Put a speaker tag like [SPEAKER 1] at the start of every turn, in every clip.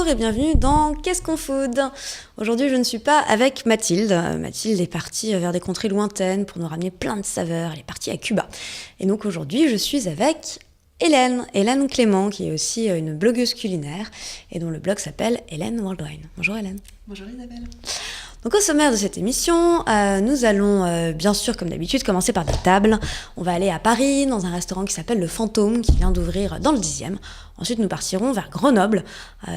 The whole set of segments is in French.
[SPEAKER 1] et bienvenue dans Qu'est-ce qu'on food ? Aujourd'hui, je ne suis pas avec Mathilde. Mathilde est partie vers des contrées lointaines pour nous ramener plein de saveurs. Elle est partie à Cuba. Et donc aujourd'hui, je suis avec Hélène Clément, qui est aussi une blogueuse culinaire et dont le blog s'appelle Hélène Worldwine. Bonjour Hélène.
[SPEAKER 2] Bonjour Isabelle.
[SPEAKER 1] Donc au sommaire de cette émission, nous allons bien sûr comme d'habitude commencer par des tables. On va aller à Paris dans un restaurant qui s'appelle Le Fantôme, qui vient d'ouvrir dans le 10e. Ensuite nous partirons vers Grenoble,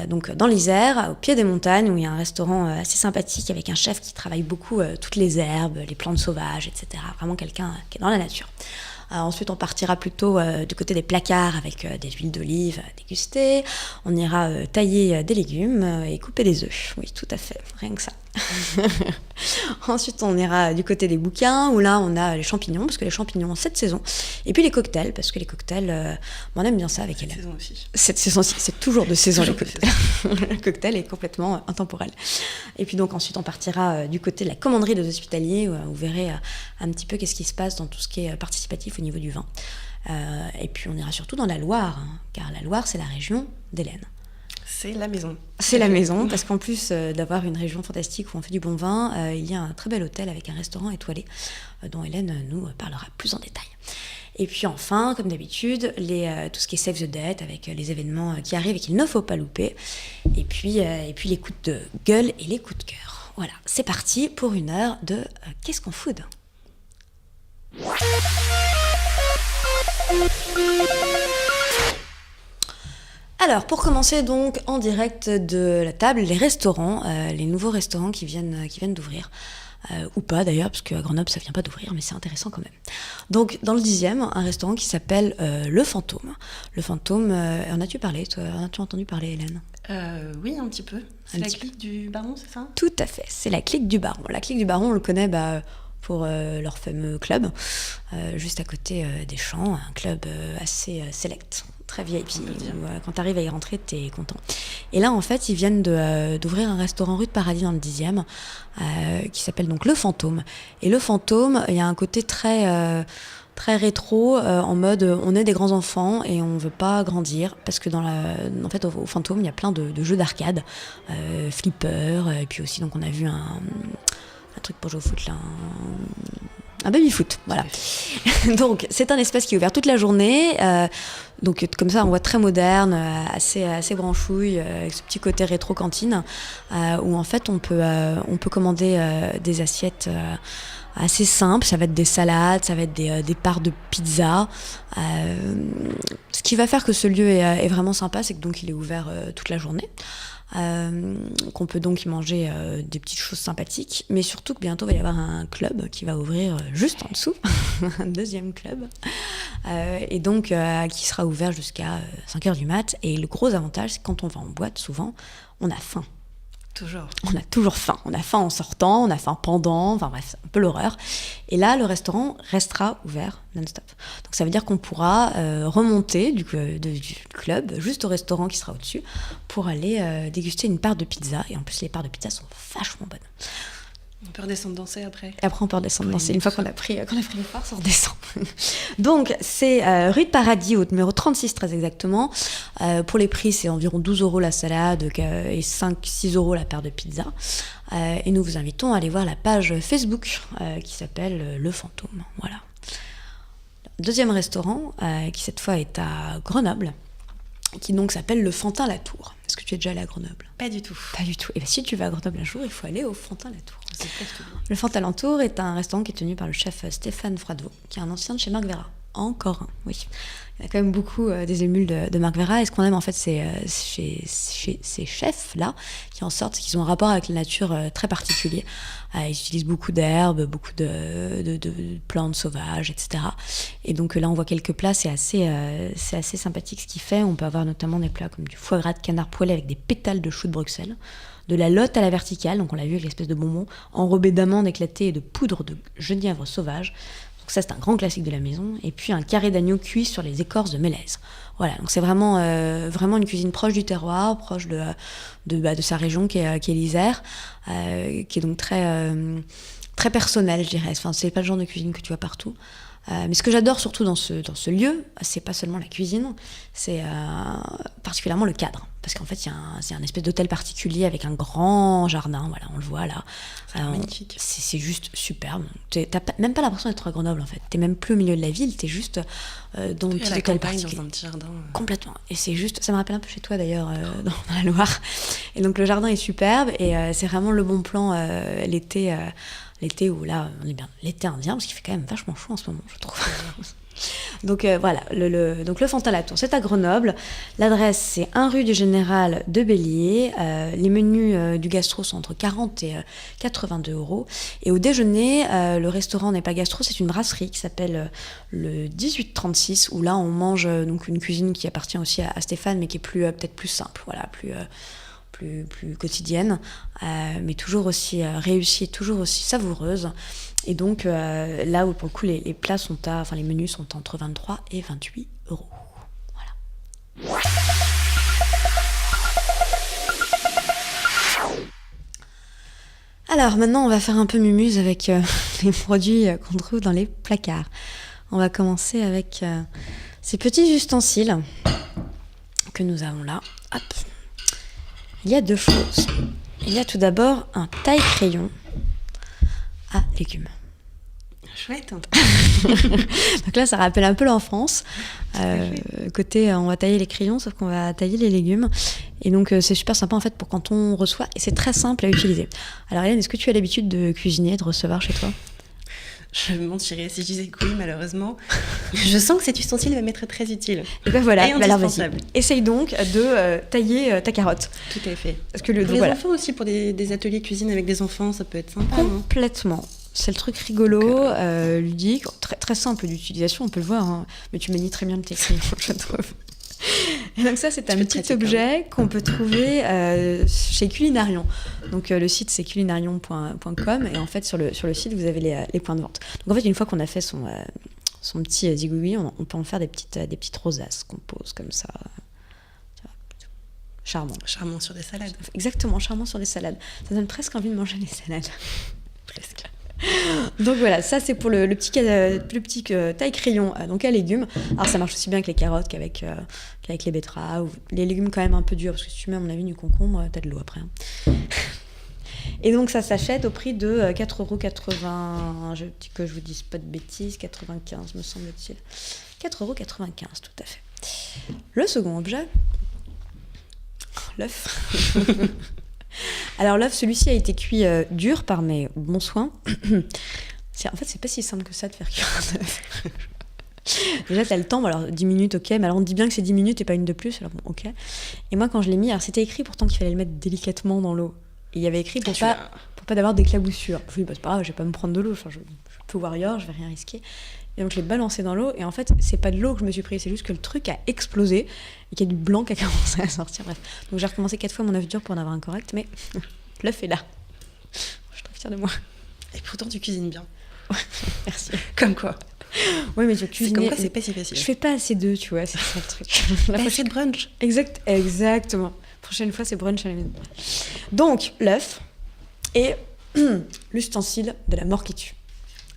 [SPEAKER 1] donc dans l'Isère, au pied des montagnes, où il y a un restaurant assez sympathique avec un chef qui travaille beaucoup toutes les herbes, les plantes sauvages, etc. Vraiment quelqu'un qui est dans la nature. Ensuite, on partira plutôt du côté des placards avec des huiles d'olive à déguster. On ira tailler des légumes et couper des œufs. Oui, tout à fait, rien que ça. Ensuite, on ira du côté des bouquins, où là, on a les champignons, parce que les champignons ont cette saison. Et puis les cocktails, parce que les cocktails, on aime bien ça avec Hélène.
[SPEAKER 2] Cette saison aussi.
[SPEAKER 1] Cette saison-ci, c'est toujours de saison les cocktails. Le cocktail est complètement intemporel. Et puis donc ensuite, on partira du côté de la commanderie des hospitaliers, où vous verrez un petit peu qu'est-ce qui se passe dans tout ce qui est participatif au niveau du vin. Et puis on ira surtout dans la Loire, car la Loire, c'est la région d'Hélène.
[SPEAKER 2] C'est la maison.
[SPEAKER 1] C'est la maison, parce qu'en plus d'avoir une région fantastique où on fait du bon vin, il y a un très bel hôtel avec un restaurant étoilé, dont Hélène nous parlera plus en détail. Et puis enfin, comme d'habitude, tout ce qui est Save the Date, avec les événements qui arrivent et qu'il ne faut pas louper. Et puis les coups de gueule et les coups de cœur. Voilà, c'est parti pour une heure de Qu'est-ce qu'on food ? Alors, pour commencer donc en direct de la table, les restaurants, les nouveaux restaurants qui viennent d'ouvrir. Ou pas d'ailleurs, parce qu'à Grenoble ça vient pas d'ouvrir, mais c'est intéressant quand même. Donc dans le 10e, un restaurant qui s'appelle Le Fantôme. Le Fantôme, en as-tu parlé, toi ? En as-tu entendu parler, Hélène ?
[SPEAKER 2] Oui, un petit peu. C'est la clique du Baron, c'est ça ?
[SPEAKER 1] Tout à fait, c'est la clique du Baron. La clique du Baron, on le connaît pour leur fameux club, juste à côté des Champs, un club assez select. Très VIP, quand tu arrives à y rentrer, t'es content. Et là, en fait, ils viennent d'ouvrir un restaurant rue de Paradis dans le 10e, qui s'appelle donc Le Fantôme. Et Le Fantôme, il y a un côté très rétro, en mode on est des grands enfants et on veut pas grandir, parce que en fait, au Fantôme, il y a plein de jeux d'arcade, flipper, et puis aussi, donc on a vu un truc pour jouer au foot là, un baby-foot, voilà. Donc, c'est un espace qui est ouvert toute la journée. Donc, comme ça, on voit très moderne, assez branchouille, avec ce petit côté rétro-cantine, où en fait, on peut commander des assiettes assez simples. Ça va être des salades, ça va être des parts de pizza. Ce qui va faire que ce lieu est vraiment sympa, c'est que donc il est ouvert toute la journée. Qu'on peut donc y manger des petites choses sympathiques, mais surtout que bientôt il va y avoir un club qui va ouvrir juste en dessous, un deuxième club, et donc qui sera ouvert jusqu'à 5h du mat. Et le gros avantage, c'est que quand on va en boîte, souvent, on a faim.
[SPEAKER 2] Toujours.
[SPEAKER 1] On a toujours faim. On a faim en sortant, on a faim pendant, enfin bref, c'est un peu l'horreur. Et là, le restaurant restera ouvert non-stop. Donc ça veut dire qu'on pourra remonter du club juste au restaurant qui sera au-dessus pour aller déguster une part de pizza. Et en plus, les parts de pizza sont vachement bonnes.
[SPEAKER 2] On peut redescendre danser après.
[SPEAKER 1] Et après, on peut redescendre danser. Une fois qu'on a pris les parts, on redescend. Donc, c'est rue de Paradis, au numéro 36 très exactement. Pour les prix, c'est environ 12 € la salade et 5-6 € la paire de pizza. Et nous vous invitons à aller voir la page Facebook qui s'appelle Le Fantôme. Voilà. Deuxième restaurant, qui cette fois est à Grenoble, qui donc s'appelle le Fantin-Latour. Est-ce que tu es déjà allé à Grenoble ?
[SPEAKER 2] Pas du tout.
[SPEAKER 1] Pas du tout. Et bien si tu vas à Grenoble un jour, il faut aller au Fantin-Latour. Le Fantin-Latour est un restaurant qui est tenu par le chef Stéphane Froidevaux, qui est un ancien de chez Marc Vera. Encore un, oui. Il y a quand même beaucoup des émules de Marc Vera. Et ce qu'on aime en fait, c'est chez ces chefs-là, qui en sortent, qu'ils ont un rapport avec la nature très particulier. Ils utilisent beaucoup d'herbes, beaucoup de plantes sauvages, etc. Et donc là, on voit quelques plats, c'est assez sympathique ce qu'il fait. On peut avoir notamment des plats comme du foie gras de canard poêlé avec des pétales de choux de Bruxelles, de la lotte à la verticale, donc on l'a vu avec l'espèce de bonbon, enrobé d'amandes éclatées et de poudre de genièvre sauvage. Donc ça, c'est un grand classique de la maison. Et puis un carré d'agneau cuit sur les écorces de mélèze. Voilà, donc c'est vraiment une cuisine proche du terroir, proche de sa région qui est l'Isère, qui est donc très très personnel, je dirais. Enfin, c'est pas le genre de cuisine que tu vois partout. Mais ce que j'adore surtout dans ce lieu, c'est pas seulement la cuisine, c'est particulièrement le cadre. Parce qu'en fait, c'est un espèce d'hôtel particulier avec un grand jardin, voilà, on le voit là.
[SPEAKER 2] C'est magnifique.
[SPEAKER 1] C'est juste superbe. T'as même pas l'impression d'être à Grenoble, en fait. T'es même plus au milieu de la ville, t'es juste dans un petit hôtel particulier.
[SPEAKER 2] Dans un petit jardin.
[SPEAKER 1] Complètement. Et c'est juste, ça me rappelle un peu chez toi d'ailleurs, dans la Loire. Et donc le jardin est superbe et c'est vraiment le bon plan l'été. L'été où là, on est bien l'été indien, parce qu'il fait quand même vachement chaud en ce moment, je trouve. Donc voilà, donc le Fantin-Latour, c'est à Grenoble. L'adresse, c'est 1 rue du Général de Bélier. Les menus du gastro sont entre 40 et 82 €. Et au déjeuner, le restaurant n'est pas gastro, c'est une brasserie qui s'appelle le 1836, où là, on mange donc une cuisine qui appartient aussi à Stéphane, mais qui est peut-être plus simple, voilà, plus quotidienne, mais toujours aussi réussie, toujours aussi savoureuse. Et donc là où pour le coup les plats les menus sont entre 23 et 28 €. Voilà. Alors maintenant on va faire un peu mumuse avec les produits qu'on trouve dans les placards. On va commencer avec ces petits ustensiles que nous avons là. Hop. Il y a 2 choses. Il y a tout d'abord un taille-crayon à légumes.
[SPEAKER 2] Chouette.
[SPEAKER 1] Donc là, ça rappelle un peu l'enfance. Côté, on va tailler les crayons, sauf qu'on va tailler les légumes. Et donc, c'est super sympa en fait pour quand on reçoit. Et c'est très simple à utiliser. Alors Hélène, est-ce que tu as l'habitude de cuisiner, de recevoir chez toi ?
[SPEAKER 2] Je mentirais si je disais que oui, malheureusement. Je sens que cet ustensile va m'être très utile.
[SPEAKER 1] Et ben voilà, alors
[SPEAKER 2] vas-y.
[SPEAKER 1] Essaye donc de tailler ta carotte.
[SPEAKER 2] Tout à fait.
[SPEAKER 1] Parce que
[SPEAKER 2] pour les enfants aussi, pour des ateliers cuisine avec des enfants, ça peut être sympa.
[SPEAKER 1] Complètement. C'est le truc rigolo, ludique, très, très simple d'utilisation, on peut le voir, hein. Mais tu manies très bien le crayons, je trouve. Et donc ça, c'est un petit objet qu'on peut trouver chez Culinarion. Donc le site, c'est culinarion.com et en fait, sur le site, vous avez les points de vente. Donc en fait, une fois qu'on a fait son petit zigouigui, on peut en faire des petites rosaces qu'on pose comme ça. Charmant.
[SPEAKER 2] Charmant sur des salades.
[SPEAKER 1] Exactement, charmant sur des salades. Ça donne presque envie de manger les salades. Presque. Donc voilà, ça c'est pour le petit taille-crayon donc à légumes. Alors ça marche aussi bien avec les carottes qu'avec les betteraves, ou les légumes quand même un peu durs, parce que si tu mets à mon avis du concombre, t'as de l'eau après. Et donc ça s'achète au prix de 4,80 €, je dis que je vous dise pas de bêtises, 95 me semble-t-il. 4,95 €, tout à fait. Le second objet, l'œuf. Alors l'œuf, celui-ci a été cuit dur par mes bons soins. En fait, c'est pas si simple que ça de faire cuire un œuf. Déjà, t'as le temps, alors 10 minutes, ok, mais alors on dit bien que c'est 10 minutes et pas une de plus, alors bon, ok. Et moi, quand je l'ai mis, alors c'était écrit pourtant qu'il fallait le mettre délicatement dans l'eau. Et il y avait écrit pour pas d'avoir d'éclaboussure. Je me dis, bah, c'est pas grave, je vais pas me prendre de l'eau, enfin, je suis peu warrior, je vais rien risquer. Et donc je l'ai balancé dans l'eau, et en fait, c'est pas de l'eau que je me suis pris, c'est juste que le truc a explosé, et qu'il y a du blanc qui a commencé à sortir, bref. Donc j'ai recommencé 4 fois mon œuf dur pour en avoir un correct, mais l'œuf est là. Je suis très fière de moi.
[SPEAKER 2] Et pourtant, tu cuisines bien.
[SPEAKER 1] Ouais, merci.
[SPEAKER 2] Comme quoi.
[SPEAKER 1] Oui, mais je cuisine.
[SPEAKER 2] C'est comme quoi, c'est pas si facile.
[SPEAKER 1] Je fais pas assez d'œufs, tu vois, c'est ça le truc.
[SPEAKER 2] Pas assez de brunch.
[SPEAKER 1] Exactement. Prochaine fois, c'est brunch à la maison. Donc, l'œuf et l'ustensile de la mort qui tue.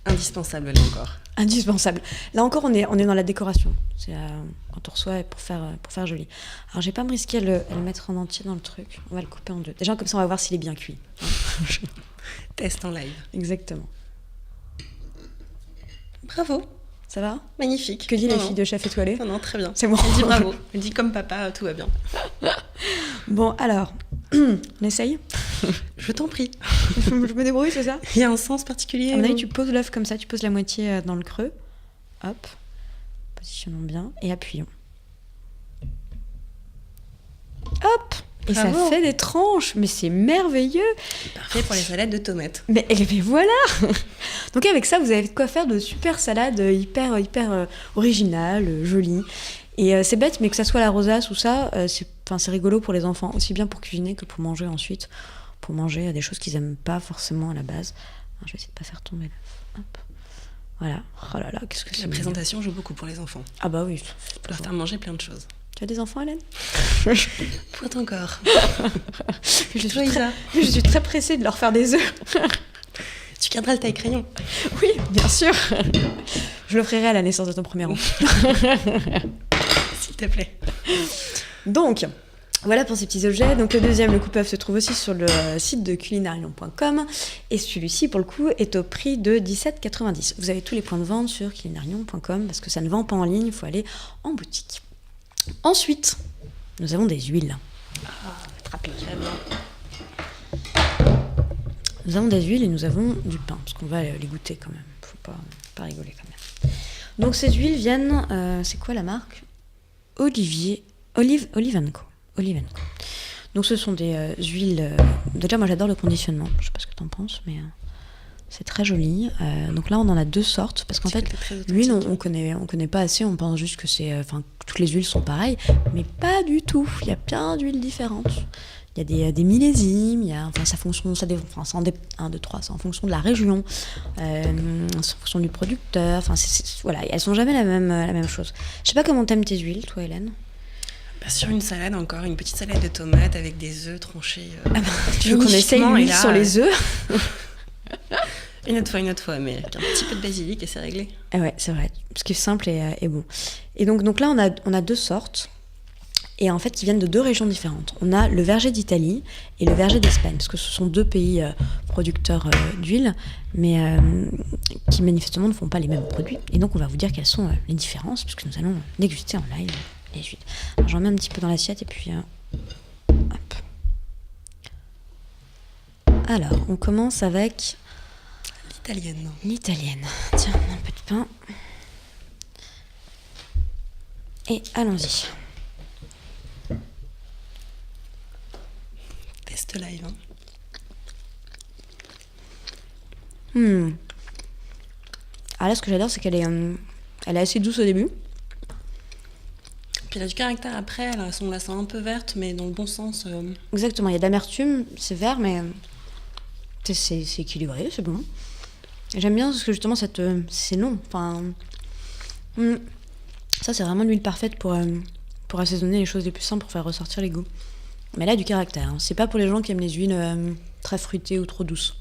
[SPEAKER 2] Indispensable, là encore.
[SPEAKER 1] Indispensable. Là encore, on est dans la décoration. C'est quand on reçoit pour faire joli. Alors, je vais pas me risquer à le mettre en entier dans le truc. On va le couper en 2. Déjà, comme ça, on va voir s'il est bien cuit.
[SPEAKER 2] Test en live.
[SPEAKER 1] Exactement.
[SPEAKER 2] Bravo.
[SPEAKER 1] Ça va ?
[SPEAKER 2] Magnifique.
[SPEAKER 1] Que dit les filles de chef étoilé ?
[SPEAKER 2] Non, très bien.
[SPEAKER 1] C'est bon.
[SPEAKER 2] Elle dit bravo. Elle dit comme papa, tout va bien.
[SPEAKER 1] Bon, alors, on essaye ?
[SPEAKER 2] Je t'en prie.
[SPEAKER 1] Je me débrouille, c'est ça ?
[SPEAKER 2] Il y a un sens particulier.
[SPEAKER 1] À mon avis, tu poses l'œuf comme ça, tu poses la moitié dans le creux. Hop. Positionnons bien et appuyons. Hop ! Et bravo. Ça fait des tranches, mais c'est merveilleux.
[SPEAKER 2] Parfait pour les salades de tomates.
[SPEAKER 1] Mais voilà. Donc avec ça, vous avez de quoi faire de super salades hyper originales, jolies. Et c'est bête, mais que ça soit la rosace ou ça, c'est rigolo pour les enfants, aussi bien pour cuisiner que pour manger ensuite, pour manger des choses qu'ils n'aiment pas forcément à la base. Alors, je vais essayer de pas faire tomber l'œuf. Hop. Voilà. Oh là là, qu'est-ce que c'est.
[SPEAKER 2] La présentation joue beaucoup pour les enfants.
[SPEAKER 1] Ah bah oui.
[SPEAKER 2] Pour leur faire manger plein de choses.
[SPEAKER 1] Tu as des enfants, Hélène ?
[SPEAKER 2] Point encore.
[SPEAKER 1] je suis très pressée de leur faire des œufs.
[SPEAKER 2] Tu garderas le taille-crayon.
[SPEAKER 1] Oui, bien sûr. Je l'offrirai à la naissance de ton premier enfant.
[SPEAKER 2] S'il te plaît.
[SPEAKER 1] Donc, voilà pour ces petits objets. Donc le deuxième, le coupe-œuf, se trouve aussi sur le site de culinarion.com. Et celui-ci, pour le coup, est au prix de 17,90 €. Vous avez tous les points de vente sur culinarion.com parce que ça ne vend pas en ligne, il faut aller en boutique. Ensuite, nous avons des huiles. Nous avons des huiles et nous avons du pain, parce qu'on va les goûter quand même. Faut pas rigoler quand même. Donc ces huiles viennent, c'est quoi la marque? Olive & Co. Olive & Co. Donc ce sont des huiles. Déjà moi j'adore le conditionnement. Je sais pas ce que t'en penses, mais c'est très joli. Donc là on en a deux sortes parce qu'en fait l'huile on connaît pas assez. On pense juste que toutes les huiles sont pareilles, mais pas du tout. Il y a plein d'huiles différentes. Il y a des millésimes, c'est en fonction de la région, c'est en fonction du producteur, voilà, elles sont jamais la même chose. Je sais pas comment t'aimes tes huiles, toi Hélène?
[SPEAKER 2] Sur une salade encore, une petite salade de tomates avec des œufs tranchés.
[SPEAKER 1] Tu veux qu'on essaye l'huile sur les œufs?
[SPEAKER 2] Une autre fois, mais avec un petit peu de basilic et c'est réglé.
[SPEAKER 1] Ah ouais, c'est vrai, ce qui est simple et bon. Et donc là on a deux sortes. Et en fait, qui viennent de deux régions différentes. On a le verger d'Italie et le verger d'Espagne, parce que ce sont deux pays producteurs d'huile, mais qui manifestement ne font pas les mêmes produits. Et donc, on va vous dire quelles sont les différences, puisque nous allons déguster en live les huiles. Alors, j'en mets un petit peu dans l'assiette, et puis... hop. Alors, on commence avec... L'italienne. Tiens, un peu de pain. Et allons-y.
[SPEAKER 2] Test live.
[SPEAKER 1] Ah là, ce que j'adore, c'est qu'elle est assez douce au début.
[SPEAKER 2] Puis elle a du caractère après, on la sent un peu verte, mais dans le bon sens.
[SPEAKER 1] Exactement, il y a de l'amertume, c'est vert, mais c'est équilibré, c'est bon. J'aime bien parce que justement, c'est long. Ça, c'est vraiment l'huile parfaite pour assaisonner les choses les plus simples, pour faire ressortir les goûts. Mais elle a du caractère. C'est pas pour les gens qui aiment les huiles très fruitées ou trop douces.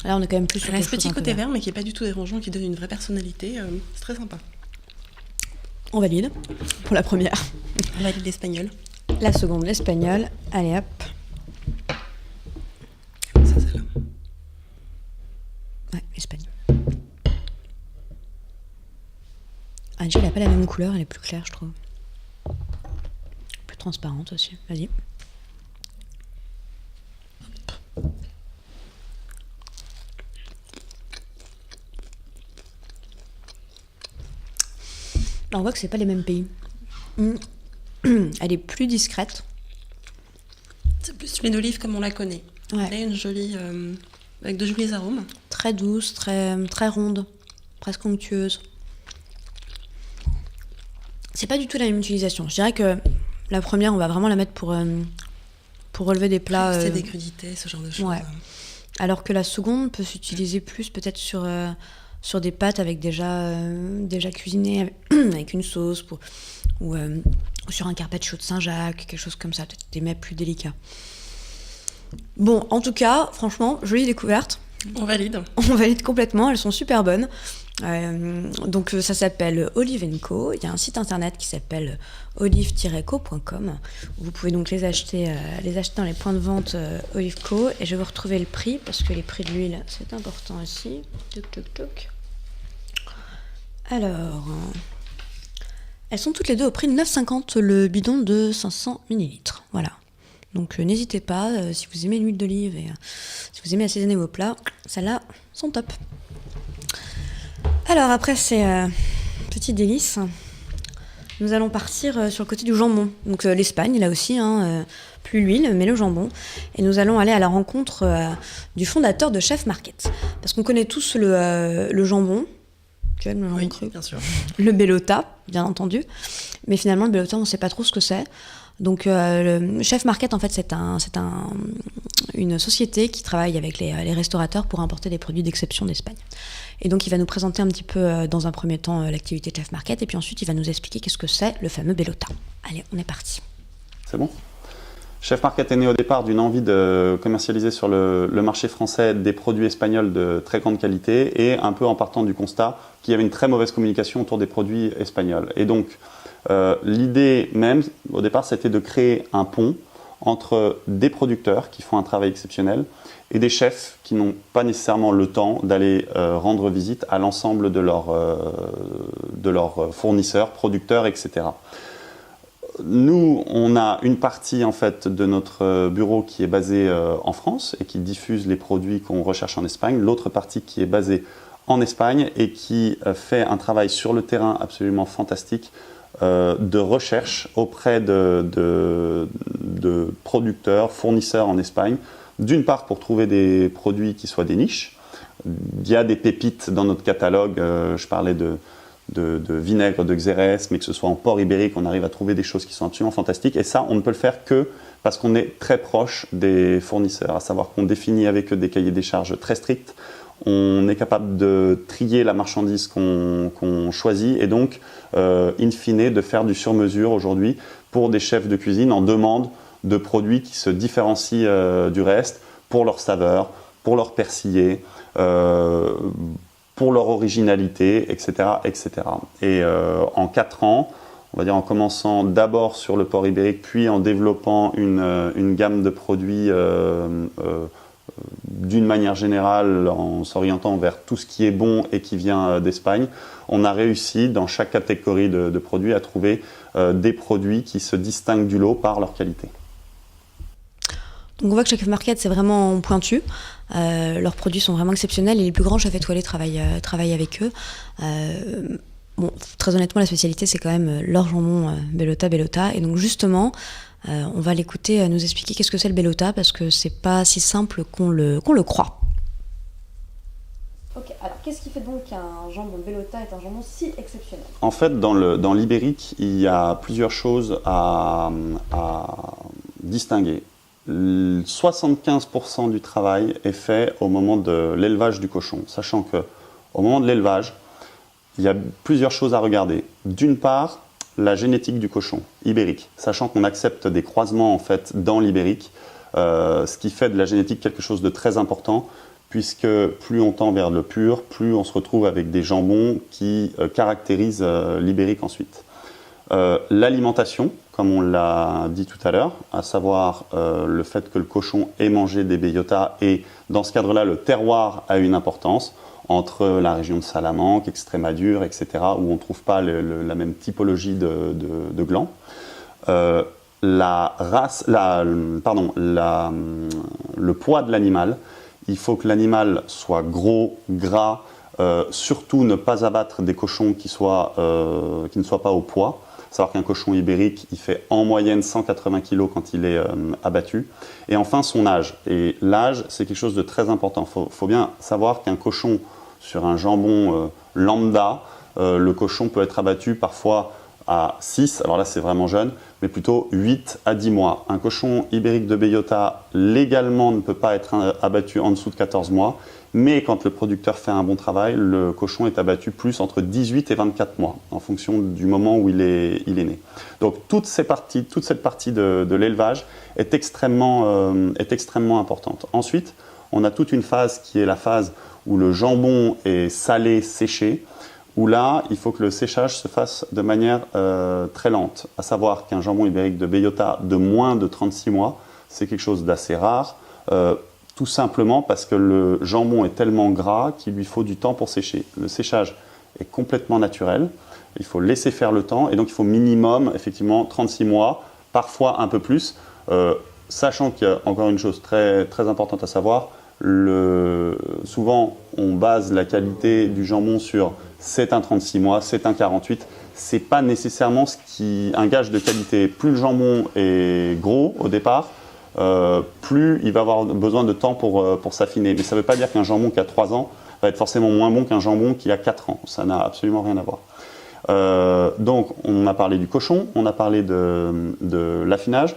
[SPEAKER 1] Là, on est quand même plus sur
[SPEAKER 2] quelque chose. Elle a ce petit côté vert, mais qui est pas du tout dérangeant, qui donne une vraie personnalité. C'est très sympa.
[SPEAKER 1] On valide pour la première.
[SPEAKER 2] On valide l'espagnol.
[SPEAKER 1] La seconde, l'espagnol. Allez, hop.
[SPEAKER 2] Ça, celle-là.
[SPEAKER 1] Ouais, l'espagnol. Elle n'a pas la même couleur, elle est plus claire, je trouve. Plus transparente aussi. Vas-y. Là, on voit que c'est pas les mêmes pays. Elle est plus discrète.
[SPEAKER 2] C'est plus l'huile d'olive comme on la connaît.
[SPEAKER 1] Ouais.
[SPEAKER 2] Elle a une jolie, avec de jolis arômes.
[SPEAKER 1] Très douce, très ronde, presque onctueuse. C'est pas du tout la même utilisation. Je dirais que la première, on va vraiment la mettre pour relever des plats.
[SPEAKER 2] C'est des crudités, ce genre de choses.
[SPEAKER 1] Ouais. Alors que la seconde peut s'utiliser plus peut-être sur des pâtes avec déjà cuisinées avec une sauce ou sur un carpaccio de Saint-Jacques, quelque chose comme ça, peut-être des mets plus délicats. Bon, en tout cas, franchement, jolie découverte.
[SPEAKER 2] On valide.
[SPEAKER 1] On valide complètement, elles sont super bonnes. Donc ça s'appelle Olive & Co. Il y a un site internet qui s'appelle olive-co.com. Vous pouvez donc les acheter dans les points de vente Olive Co. Et je vais vous retrouver le prix parce que les prix de l'huile c'est important aussi. Toc. Alors, elles sont toutes les deux au prix de 9,50 le bidon de 500 ml. Voilà. Donc n'hésitez pas, si vous aimez l'huile d'olive et si vous aimez assaisonner vos plats, celles-là sont top. Alors après ces petits délices, nous allons partir sur le côté du jambon. Donc l'Espagne, là aussi, plus l'huile, mais le jambon. Et nous allons aller à la rencontre du fondateur de Chef Market. Parce qu'on connaît tous le jambon. Tu aimes le jambon cru ?
[SPEAKER 2] Bien sûr.
[SPEAKER 1] Le bellota, bien entendu. Mais finalement, le bellota, on ne sait pas trop ce que c'est. Donc le Chef Market, en fait, c'est une société qui travaille avec les restaurateurs pour importer des produits d'exception d'Espagne. Et donc il va nous présenter un petit peu dans un premier temps l'activité Chef Market et puis ensuite il va nous expliquer qu'est-ce que c'est le fameux bellota. Allez, on est parti.
[SPEAKER 3] C'est bon ? Chef Market est né au départ d'une envie de commercialiser sur le marché français des produits espagnols de très grande qualité et un peu en partant du constat qu'il y avait une très mauvaise communication autour des produits espagnols. Et donc, l'idée même, au départ, c'était de créer un pont entre des producteurs qui font un travail exceptionnel et des chefs qui n'ont pas nécessairement le temps d'aller rendre visite à l'ensemble de leurs fournisseurs, producteurs, etc. Nous, on a une partie en fait de notre bureau qui est basée en France et qui diffuse les produits qu'on recherche en Espagne. L'autre partie qui est basée en Espagne et qui fait un travail sur le terrain absolument fantastique de recherche auprès de producteurs, fournisseurs en Espagne. D'une part pour trouver des produits qui soient des niches. Il y a des pépites dans notre catalogue. Je parlais de vinaigre de Xérès, mais que ce soit en port ibérique, on arrive à trouver des choses qui sont absolument fantastiques. Et ça, on ne peut le faire que parce qu'on est très proche des fournisseurs, à savoir qu'on définit avec eux des cahiers des charges très stricts. On est capable de trier la marchandise qu'on choisit et donc, in fine, de faire du sur-mesure aujourd'hui pour des chefs de cuisine en demande de produits qui se différencient du reste pour leur saveur, pour leur persillé, pour leur originalité, etc. etc. Et en 4 ans, on va dire en commençant d'abord sur le port ibérique, puis en développant une gamme de produits d'une manière générale, en s'orientant vers tout ce qui est bon et qui vient d'Espagne, on a réussi dans chaque catégorie de produits à trouver des produits qui se distinguent du lot par leur qualité.
[SPEAKER 1] Donc on voit que Chef Market c'est vraiment pointu, leurs produits sont vraiment exceptionnels et les plus grands chefs étoilés travaillent avec eux. Bon, très honnêtement la spécialité c'est quand même leur jambon Bellota et donc justement on va l'écouter nous expliquer qu'est-ce que c'est le Bellota parce que c'est pas si simple qu'on le croit.
[SPEAKER 4] Ok, alors qu'est-ce qui fait donc qu'un jambon Bellota est un jambon si exceptionnel ?
[SPEAKER 3] En fait, dans l'ibérique, il y a plusieurs choses à distinguer. 75% du travail est fait au moment de l'élevage du cochon, sachant que au moment de l'élevage, il y a plusieurs choses à regarder. D'une part, la génétique du cochon ibérique, sachant qu'on accepte des croisements en fait dans l'ibérique, ce qui fait de la génétique quelque chose de très important, puisque plus on tend vers le pur, plus on se retrouve avec des jambons qui caractérisent l'ibérique ensuite. L'alimentation, comme on l'a dit tout à l'heure, à savoir le fait que le cochon ait mangé des bellotas et dans ce cadre-là, le terroir a une importance entre la région de Salamanque, Extrémadure, etc., où on ne trouve pas la même typologie de glands. Le poids de l'animal, il faut que l'animal soit gros, gras, surtout ne pas abattre des cochons qui ne soient pas au poids. Savoir qu'un cochon ibérique, il fait en moyenne 180 kg quand il est abattu. Et enfin, son âge. Et l'âge, c'est quelque chose de très important. Il faut bien savoir qu'un cochon, sur un jambon lambda, le cochon peut être abattu parfois à 6, alors là c'est vraiment jeune, mais plutôt 8 à 10 mois. Un cochon ibérique de Bellota, légalement, ne peut pas être abattu en dessous de 14 mois. Mais quand le producteur fait un bon travail, le cochon est abattu plus entre 18 et 24 mois, en fonction du moment où il est né. Donc toute cette partie de l'élevage est extrêmement importante. Ensuite, on a toute une phase qui est la phase où le jambon est salé, séché, où là, il faut que le séchage se fasse de manière très lente. À savoir qu'un jambon ibérique de Bellota de moins de 36 mois, c'est quelque chose d'assez rare. Tout simplement parce que le jambon est tellement gras qu'il lui faut du temps pour sécher. Le séchage est complètement naturel, il faut laisser faire le temps et donc il faut minimum effectivement 36 mois, parfois un peu plus, sachant qu'il y a encore une chose très, très importante à savoir, souvent on base la qualité du jambon sur c'est un 36 mois, c'est un 48, c'est pas nécessairement un gage de qualité. Plus le jambon est gros au départ, plus il va avoir besoin de temps pour s'affiner. Mais ça ne veut pas dire qu'un jambon qui a 3 ans va être forcément moins bon qu'un jambon qui a 4 ans. Ça n'a absolument rien à voir. Donc, on a parlé du cochon, on a parlé de l'affinage.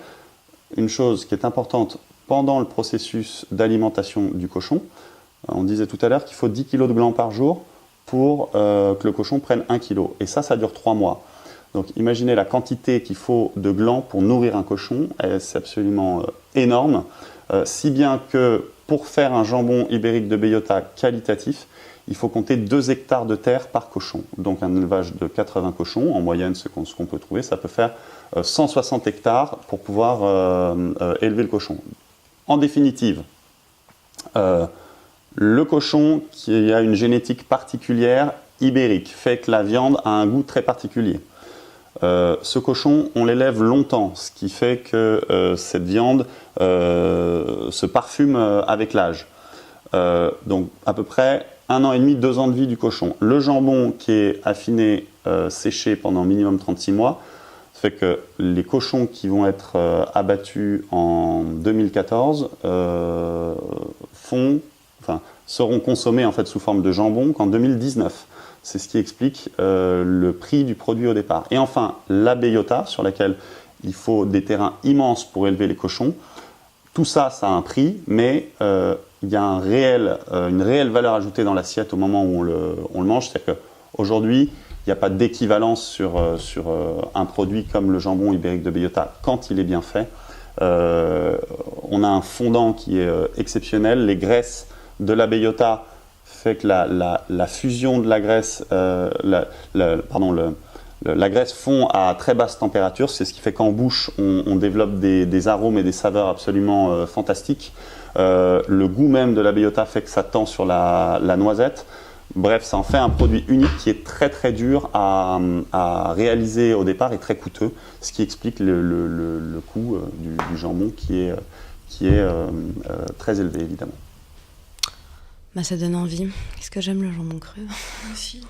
[SPEAKER 3] Une chose qui est importante pendant le processus d'alimentation du cochon, on disait tout à l'heure qu'il faut 10 kg de glands par jour pour que le cochon prenne 1 kg. Et ça dure 3 mois. Donc imaginez la quantité qu'il faut de glands pour nourrir un cochon, c'est absolument énorme, si bien que pour faire un jambon ibérique de Bellota qualitatif, il faut compter 2 hectares de terre par cochon. Donc un élevage de 80 cochons, en moyenne ce qu'on peut trouver, ça peut faire 160 hectares pour pouvoir élever le cochon. En définitive, le cochon qui a une génétique particulière ibérique fait que la viande a un goût très particulier. Ce cochon, on l'élève longtemps, ce qui fait que cette viande se parfume avec l'âge. Donc à peu près 1 an et demi, 2 ans de vie du cochon. Le jambon qui est affiné, séché pendant minimum 36 mois, fait que les cochons qui vont être abattus en 2014 seront consommés en fait, sous forme de jambon qu'en 2019. C'est ce qui explique le prix du produit au départ. Et enfin, la Bellota, sur laquelle il faut des terrains immenses pour élever les cochons. Tout ça, ça a un prix, mais il y a une réelle valeur ajoutée dans l'assiette au moment où on le mange. C'est-à-dire qu'aujourd'hui, il n'y a pas d'équivalence sur un produit comme le jambon ibérique de Bellota quand il est bien fait. On a un fondant qui est exceptionnel. Les graisses de la Bellota fait que la fusion de la graisse, la graisse fond à très basse température. C'est ce qui fait qu'en bouche, on développe des arômes et des saveurs absolument fantastiques. Le goût même de la Bellota fait que ça tend sur la noisette. Bref, ça en fait un produit unique qui est très très dur à réaliser au départ et très coûteux, ce qui explique le coût du jambon qui est très élevé évidemment.
[SPEAKER 1] Bah, ça donne envie. Qu'est-ce que j'aime le jambon cru.
[SPEAKER 2] Moi aussi.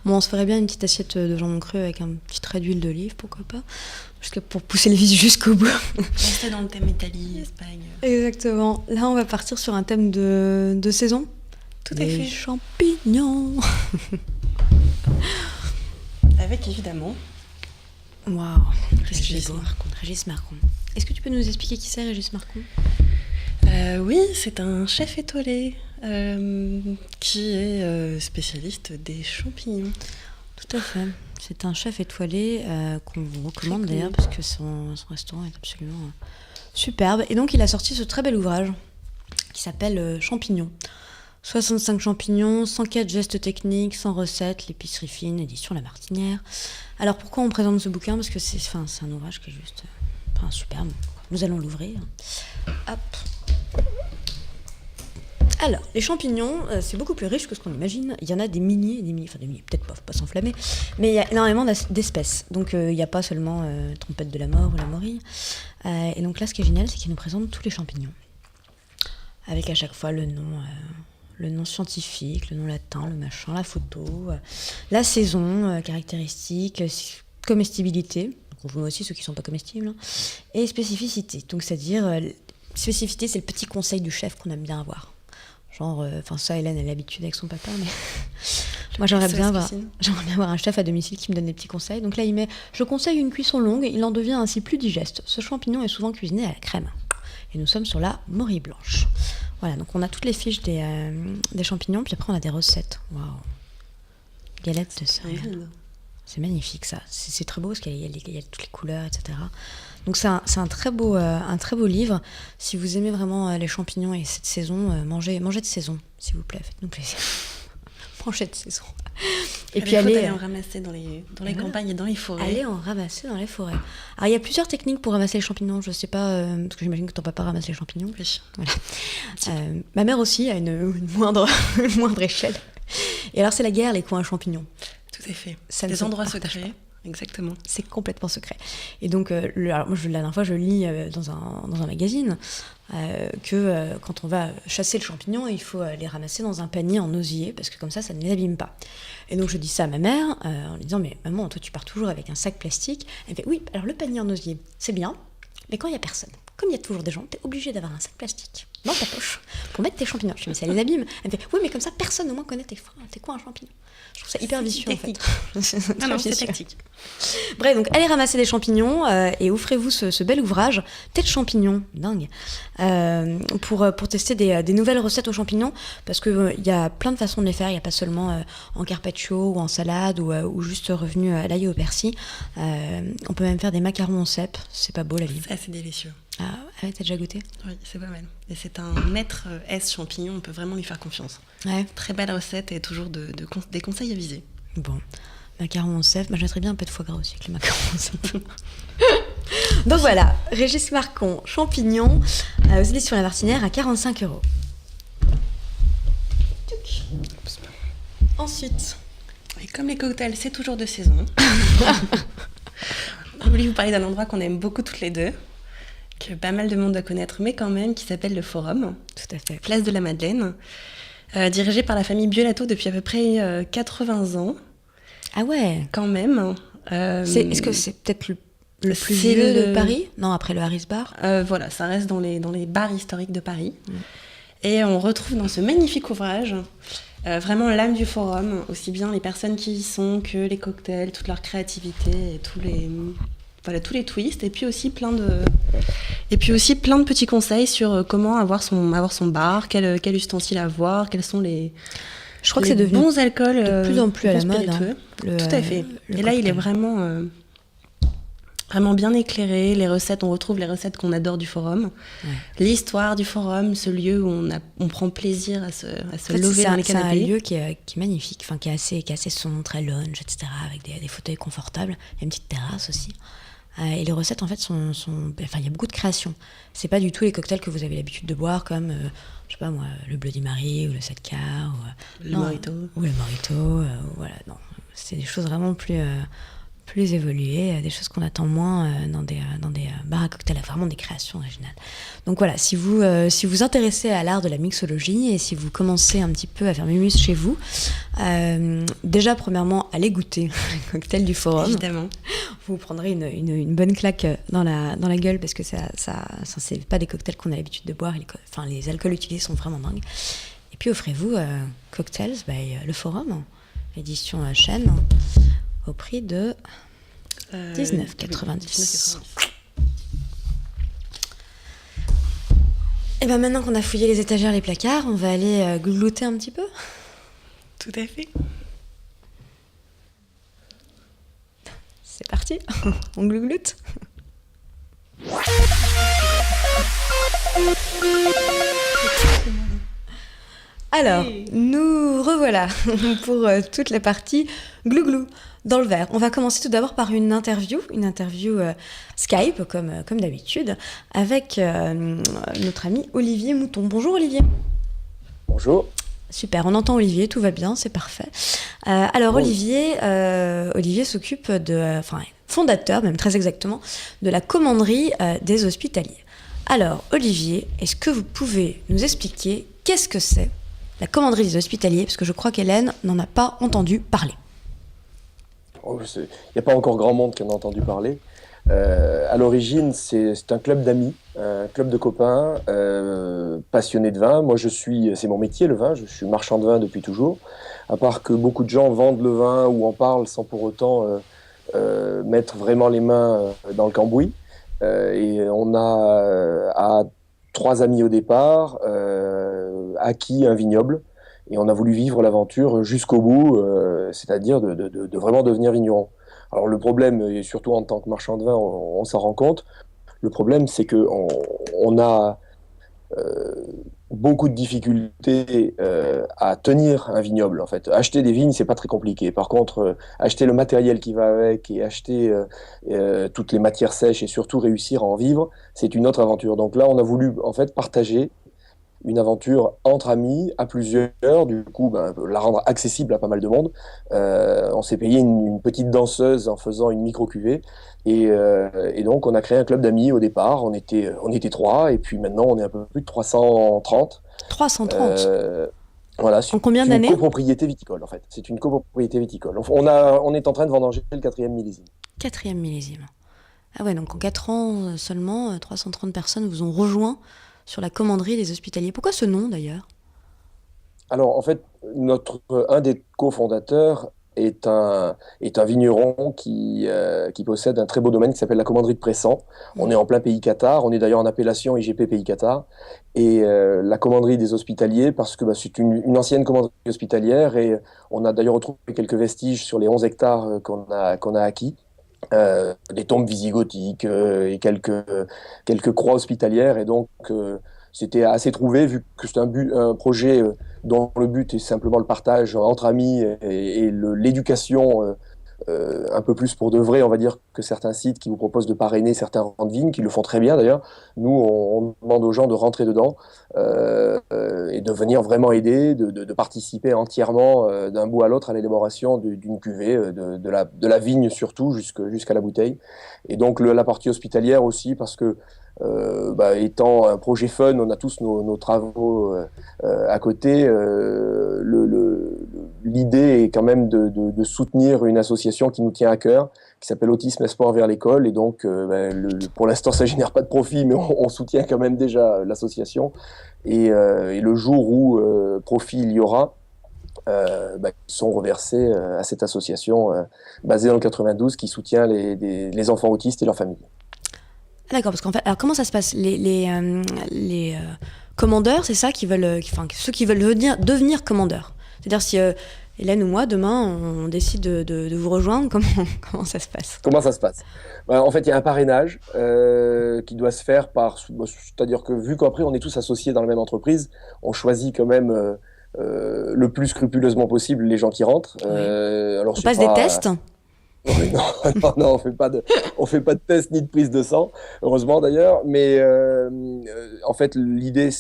[SPEAKER 1] Bon, on se ferait bien une petite assiette de jambon cru avec un petit trait d'huile d'olive, pourquoi pas, pour pousser le vis jusqu'au bout.
[SPEAKER 2] Rester dans le thème Italie, Espagne.
[SPEAKER 1] Exactement. Là, on va partir sur un thème de saison.
[SPEAKER 2] Tout à
[SPEAKER 1] Les
[SPEAKER 2] fait.
[SPEAKER 1] champignons.
[SPEAKER 2] Avec évidemment
[SPEAKER 1] Waouh.
[SPEAKER 2] Régis Marcon.
[SPEAKER 1] Régis Marcon. Est-ce que tu peux nous expliquer qui c'est, Régis Marcon ?
[SPEAKER 2] Oui, c'est un chef étoilé qui est spécialiste des champignons.
[SPEAKER 1] Tout à fait. C'est un chef étoilé qu'on vous recommande
[SPEAKER 2] Très
[SPEAKER 1] d'ailleurs
[SPEAKER 2] cool.
[SPEAKER 1] parce que son restaurant est absolument superbe. Et donc il a sorti ce très bel ouvrage qui s'appelle Champignons. 65 champignons, 104 gestes techniques, 100 recettes, l'épicerie fine, édition La Martinière. Alors pourquoi on présente ce bouquin ? Parce que c'est un ouvrage qui est juste superbe. Nous allons l'ouvrir. Hop. Alors, les champignons, c'est beaucoup plus riche que ce qu'on imagine. Il y en a des milliers, peut-être pas s'enflammer, mais il y a énormément d'espèces. Donc, il n'y a pas seulement trompette de la mort ou la morille. Et donc là, ce qui est génial, c'est qu'il nous présente tous les champignons. Avec à chaque fois le nom scientifique, le nom latin, le machin, la photo, la saison, caractéristiques, comestibilité. Donc, on voit aussi ceux qui ne sont pas comestibles. Hein, et spécificité. Donc, c'est-à-dire, spécificité, c'est le petit conseil du chef qu'on aime bien avoir. Genre, ça, Hélène, elle a l'habitude avec son papa, mais moi, j'aimerais bien avoir un chef à domicile qui me donne des petits conseils. Donc là, il met « Je conseille une cuisson longue, il en devient ainsi plus digeste. Ce champignon est souvent cuisiné à la crème. » Et nous sommes sur la morille blanche. Voilà, donc on a toutes les fiches des champignons, puis après, on a des recettes. Waouh. Galettes de céréales. C'est magnifique, ça. C'est très beau, parce qu'il y a toutes les couleurs, etc. Donc c'est un très beau livre. Si vous aimez vraiment les champignons et cette saison, mangez de saison, s'il vous plaît. Faites-nous plaisir. Mangez de saison. Et puis allez
[SPEAKER 2] en ramasser dans les campagnes et dans les forêts.
[SPEAKER 1] Allez en ramasser dans les forêts. Alors il y a plusieurs techniques pour ramasser les champignons. Je sais pas, parce que j'imagine que ton papa ramasse les champignons.
[SPEAKER 2] Oui.
[SPEAKER 1] Voilà. Ma mère aussi a une moindre échelle. Et alors c'est la guerre, les coins à champignons.
[SPEAKER 2] Tout à fait.
[SPEAKER 1] Ça ne
[SPEAKER 2] des
[SPEAKER 1] se
[SPEAKER 2] endroits
[SPEAKER 1] partage
[SPEAKER 2] secrets. Exactement.
[SPEAKER 1] C'est complètement secret. Et donc, alors moi, la dernière fois, je lis dans un magazine que quand on va chasser le champignon, il faut les ramasser dans un panier en osier, parce que comme ça ne les abîme pas. Et donc, je dis ça à ma mère, en lui disant, mais maman, toi, tu pars toujours avec un sac plastique. Elle me fait, oui, alors le panier en osier, c'est bien, mais quand il n'y a personne, comme il y a toujours des gens, tu es obligé d'avoir un sac plastique. dans ta poche pour mettre tes champignons. Je dis, mais ça les abîme. Elle me fait, oui, mais comme ça, personne au moins connaît t'es quoi un champignon? Je trouve ça hyper vicieux en fait.
[SPEAKER 2] Ah non, c'est tactique.
[SPEAKER 1] Bref, donc allez ramasser des champignons et offrez-vous ce bel ouvrage, Tête champignon, dingue, pour tester des nouvelles recettes aux champignons, parce qu'il y a plein de façons de les faire, il n'y a pas seulement en carpaccio ou en salade ou juste revenu à l'ail et au persil. On peut même faire des macarons en cèpe, c'est pas beau la vie.
[SPEAKER 2] Ça, c'est délicieux.
[SPEAKER 1] Ah ouais, t'as déjà goûté?
[SPEAKER 2] Oui, c'est pas mal. Et c'est un maître S champignon, on peut vraiment lui faire confiance.
[SPEAKER 1] Ouais.
[SPEAKER 2] Très belle recette et toujours des conseils avisés.
[SPEAKER 1] Bon, macarons en cèpe, je mettrais bien un peu de foie gras aussi avec les macarons en cèpe. Donc voilà, Régis Marcon, champignons, aux éditions La Martinière à 45 €. Ensuite,
[SPEAKER 2] Et comme les cocktails, c'est toujours de saison. Je voulais vous parler d'un endroit qu'on aime beaucoup toutes les deux, que pas mal de monde doit connaître, mais quand même, qui s'appelle le Forum,
[SPEAKER 1] tout à fait.
[SPEAKER 2] place de la Madeleine, dirigé par la famille Biolato depuis à peu près 80 ans,
[SPEAKER 1] Ah ouais,
[SPEAKER 2] quand même.
[SPEAKER 1] est-ce que c'est peut-être le plus
[SPEAKER 2] c'est
[SPEAKER 1] vieux de
[SPEAKER 2] le-
[SPEAKER 1] Paris? Non, après le Harris Bar.
[SPEAKER 2] Voilà, ça reste dans les bars historiques de Paris. Et on retrouve dans ce magnifique ouvrage vraiment l'âme du Forum, aussi bien les personnes qui y sont que les cocktails, toute leur créativité et tous les twists, et puis aussi plein de petits conseils sur comment avoir son bar, quel ustensile avoir, quels sont les
[SPEAKER 1] Je crois que c'est devenu
[SPEAKER 2] bons alcools
[SPEAKER 1] de plus en plus à la
[SPEAKER 2] bons
[SPEAKER 1] mode.
[SPEAKER 2] spiritueux.
[SPEAKER 1] Le-
[SPEAKER 2] Tout à fait.
[SPEAKER 1] le
[SPEAKER 2] Et là, il est
[SPEAKER 1] cocktail.
[SPEAKER 2] vraiment bien éclairé. Les recettes, on retrouve les recettes qu'on adore du Forum.
[SPEAKER 1] Ouais.
[SPEAKER 2] L'histoire du Forum, ce lieu où on prend plaisir à se
[SPEAKER 1] En fait,
[SPEAKER 2] lever dans les
[SPEAKER 1] c'est un
[SPEAKER 2] canapés.
[SPEAKER 1] lieu qui est magnifique, enfin, qui est assez sombre, très lounge, etc., avec des fauteuils confortables. Il y a une petite terrasse aussi. Et les recettes, en fait, enfin, il y a beaucoup de création. C'est pas du tout les cocktails que vous avez l'habitude de boire, comme, je sais pas moi, le Bloody Mary ou le Sadka,
[SPEAKER 2] Le mojito.
[SPEAKER 1] Ou le Mojito, voilà, non. C'est des choses vraiment plus évoluées, des choses qu'on attend moins dans des bars à cocktails, vraiment des créations originales. Donc voilà, si vous intéressez à l'art de la mixologie et si vous commencez un petit peu à faire mumus chez vous, déjà premièrement, allez goûter les cocktails du Forum.
[SPEAKER 2] Évidemment.
[SPEAKER 1] Vous prendrez une bonne claque dans la gueule parce que ça c'est pas des cocktails qu'on a l'habitude de boire. Les alcools utilisés sont vraiment dingues. Et puis offrez-vous Cocktails by le Forum, édition chaîne, au prix de 19,90 €. Et ben maintenant qu'on a fouillé les étagères, les placards, on va aller glouter un petit peu.
[SPEAKER 2] Tout à fait.
[SPEAKER 1] C'est parti, on glougloute. Alors, nous revoilà pour toute la partie glouglou dans le verre. On va commencer tout d'abord par une interview Skype, comme d'habitude, avec notre ami Olivier Mouton. Bonjour Olivier.
[SPEAKER 5] Bonjour.
[SPEAKER 1] Super, on entend Olivier, tout va bien, c'est parfait. Alors
[SPEAKER 5] Bon.
[SPEAKER 1] Olivier s'occupe fondateur, même très exactement, de la commanderie des Hospitaliers. Alors Olivier, est-ce que vous pouvez nous expliquer qu'est-ce que c'est la commanderie des Hospitaliers? Parce que je crois qu'Hélène n'en a pas entendu parler.
[SPEAKER 5] Il n'y a pas encore grand monde qui en a entendu parler. À l'origine, c'est un club d'amis, un club de copains passionnés de vin. Moi, c'est mon métier, le vin. Je suis marchand de vin depuis toujours. À part que beaucoup de gens vendent le vin ou en parlent sans pour autant mettre vraiment les mains dans le cambouis. Et on a, à 3 amis au départ, acquis un vignoble. Et on a voulu vivre l'aventure jusqu'au bout, c'est-à-dire de vraiment devenir vigneron. Alors le problème, et surtout en tant que marchand de vin, on s'en rend compte, le problème c'est qu'on a beaucoup de difficultés à tenir un vignoble en fait. Acheter des vignes, c'est pas très compliqué. Par contre, acheter le matériel qui va avec et acheter toutes les matières sèches et surtout réussir à en vivre, c'est une autre aventure. Donc là, on a voulu en fait partager une aventure entre amis, à plusieurs, du coup, la rendre accessible à pas mal de monde. On s'est payé une petite danseuse en faisant une micro-cuvée, et donc on a créé un club d'amis au départ, on était 3, et puis maintenant on est un peu plus de 330.
[SPEAKER 1] 330.
[SPEAKER 5] Voilà,
[SPEAKER 1] En combien
[SPEAKER 5] c'est
[SPEAKER 1] d'années?
[SPEAKER 5] une copropriété viticole en fait, c'est une copropriété viticole. On est en train de vendanger le 4e millésime.
[SPEAKER 1] 4e millésime. Ah ouais, donc en 4 ans seulement, 330 personnes vous ont rejoint sur la commanderie des hospitaliers. Pourquoi ce nom d'ailleurs?
[SPEAKER 5] Alors, en fait, un des cofondateurs est un vigneron qui possède un très beau domaine qui s'appelle la commanderie de Pressan. On est en plein pays Qatar, on est d'ailleurs en appellation IGP pays Qatar. Et la commanderie des hospitaliers, parce que c'est une ancienne commanderie hospitalière, et on a d'ailleurs retrouvé quelques vestiges sur les 11 hectares qu'on a acquis. Des tombes visigothiques et quelques croix hospitalières. Et donc, c'était assez trouvé, vu que c'est un projet dont le but est simplement le partage entre amis et l'éducation un peu plus pour de vrai, on va dire, que certains sites qui vous proposent de parrainer certains rangs de vignes, qui le font très bien d'ailleurs. Nous, on demande aux gens de rentrer dedans et de venir vraiment aider, de participer entièrement d'un bout à l'autre à l'élaboration d'une cuvée, de la vigne surtout, jusqu'à la bouteille. Et donc la partie hospitalière aussi, parce que étant un projet fun, on a tous nos travaux à côté. L'idée est quand même de soutenir une association qui nous tient à cœur, qui s'appelle Autisme Espoir vers l'école. Et donc, pour l'instant, ça génère pas de profit, mais on soutient quand même déjà l'association. Et le jour où profit il y aura, ils sont reversés à cette association basée dans le 92 qui soutient les enfants autistes et leurs familles.
[SPEAKER 1] Ah, d'accord, parce qu'en fait, alors comment ça se passe? Les commandeurs, c'est ça, ceux qui veulent devenir commandeurs. C'est-à-dire si Hélène ou moi, demain, on décide de vous rejoindre, comment ça se passe?
[SPEAKER 5] Comment ça se passe? En fait, il y a un parrainage qui doit se faire c'est-à-dire que vu qu'après, on est tous associés dans la même entreprise, on choisit quand même le plus scrupuleusement possible les gens qui rentrent.
[SPEAKER 1] Oui.
[SPEAKER 5] Alors,
[SPEAKER 1] on passe des tests?
[SPEAKER 5] Oui, non, on fait pas de test ni de prise de sang, heureusement d'ailleurs. Mais en fait, l'idée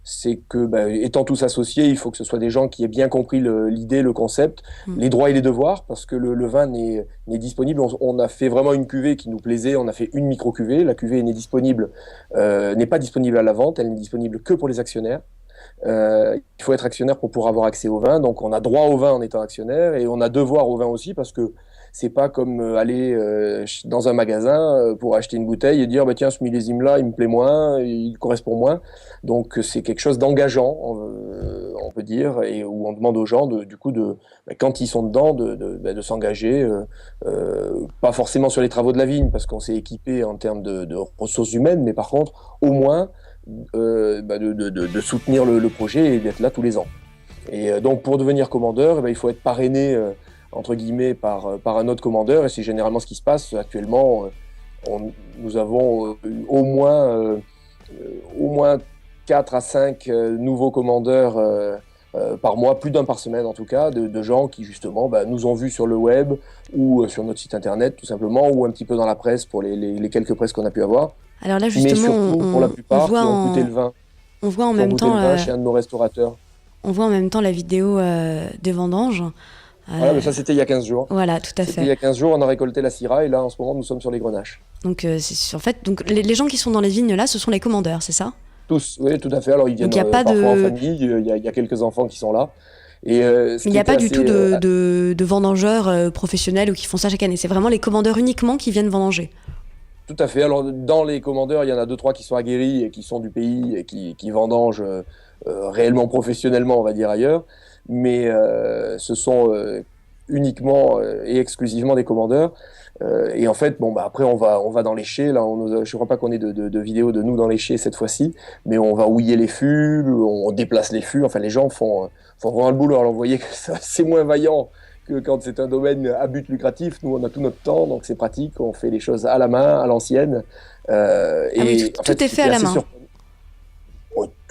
[SPEAKER 5] c'est que, étant tous associés, il faut que ce soit des gens qui aient bien compris l'idée, le concept, les droits et les devoirs, parce que le vin n'est disponible. On a fait vraiment une cuvée qui nous plaisait. On a fait une micro cuvée. La cuvée n'est pas disponible à la vente. Elle n'est disponible que pour les actionnaires. Il faut être actionnaire pour pouvoir avoir accès au vin. Donc, on a droit au vin en étant actionnaire et on a devoir au vin aussi parce que c'est pas comme aller dans un magasin pour acheter une bouteille et dire tiens, ce millésime-là, il me plaît moins, il correspond moins. Donc c'est quelque chose d'engageant, on peut dire, et où on demande aux gens quand ils sont dedans, de s'engager, pas forcément sur les travaux de la vigne parce qu'on s'est équipé en termes de ressources humaines, mais par contre au moins de soutenir le projet et d'être là tous les ans. Et donc pour devenir commandeur, il faut être parrainé entre guillemets par un autre commandeur, et c'est généralement ce qui se passe actuellement. Nous avons au moins 4 à 5 nouveaux commandeurs par mois, plus d'un par semaine en tout cas, de gens qui justement nous ont vus sur le web ou sur notre site internet tout simplement, ou un petit peu dans la presse pour les quelques presses qu'on a pu avoir.
[SPEAKER 1] Alors là justement,
[SPEAKER 5] mais surtout, pour la plupart, qui ont goûté le vin.
[SPEAKER 1] On voit en même temps
[SPEAKER 5] chez un de nos restaurateurs.
[SPEAKER 1] On voit en même temps la vidéo des vendanges.
[SPEAKER 5] Voilà, mais ça c'était il y a 15 jours.
[SPEAKER 1] Voilà, tout à fait.
[SPEAKER 5] Il y a 15 jours, on a récolté la Syrah et là en ce moment nous sommes sur les grenaches.
[SPEAKER 1] Donc en fait, les gens qui sont dans les vignes là, ce sont les commandeurs, c'est ça?
[SPEAKER 5] Tous, oui, tout à fait. Alors ils viennent parfois en famille, il y a quelques enfants qui sont là.
[SPEAKER 1] Mais il n'y a pas du tout de vendangeurs professionnels ou qui font ça chaque année. C'est vraiment les commandeurs uniquement qui viennent vendanger.
[SPEAKER 5] Tout à fait. Alors dans les commandeurs, il y en a 2-3 qui sont aguerris et qui sont du pays et qui vendangent réellement professionnellement, on va dire ailleurs. Mais ce sont uniquement et exclusivement des commandeurs. Et en fait, après on va dans les chais. Là, je ne crois pas qu'on ait de vidéos de nous dans les chais cette fois-ci, mais on va houiller les fûts, on déplace les fûts. Enfin, les gens font vraiment le boulot. Alors, vous voyez que c'est moins vaillant que quand c'est un domaine à but lucratif. Nous, on a tout notre temps, donc c'est pratique. On fait les choses à la main, à l'ancienne.
[SPEAKER 1] Tout est fait à la main.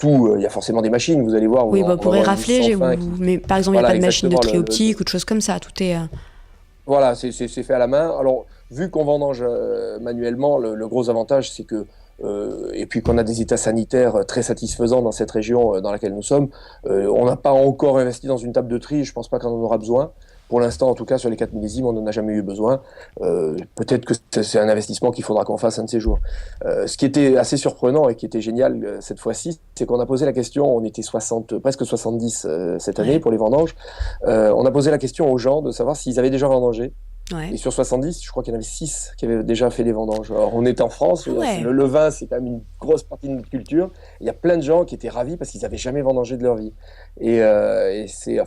[SPEAKER 5] Il y a forcément des machines, vous allez voir.
[SPEAKER 1] Oui, pour érafler, mais par exemple, il n'y a pas de machine de tri optique ou de choses comme ça. Tout est.
[SPEAKER 5] Voilà, c'est fait à la main. Alors, vu qu'on vendange manuellement, le gros avantage, c'est que, et puis qu'on a des états sanitaires très satisfaisants dans cette région dans laquelle nous sommes, on n'a pas encore investi dans une table de tri, je ne pense pas qu'on en aura besoin. Pour l'instant, en tout cas, sur les 4 millésimes, on n'en a jamais eu besoin. Peut-être que c'est un investissement qu'il faudra qu'on fasse un de ces jours. Ce qui était assez surprenant et qui était génial cette fois-ci, c'est qu'on a posé la question, on était presque 70 cette année pour les vendanges, on a posé la question aux gens de savoir s'ils avaient déjà vendangé.
[SPEAKER 1] Ouais.
[SPEAKER 5] Et sur 70, je crois qu'il y en avait 6 qui avaient déjà fait des vendanges. Alors, on est en France,
[SPEAKER 1] Ouais.
[SPEAKER 5] le vin, c'est quand même une grosse partie de notre culture. Il y a plein de gens qui étaient ravis parce qu'ils n'avaient jamais vendangé de leur vie. Et c'est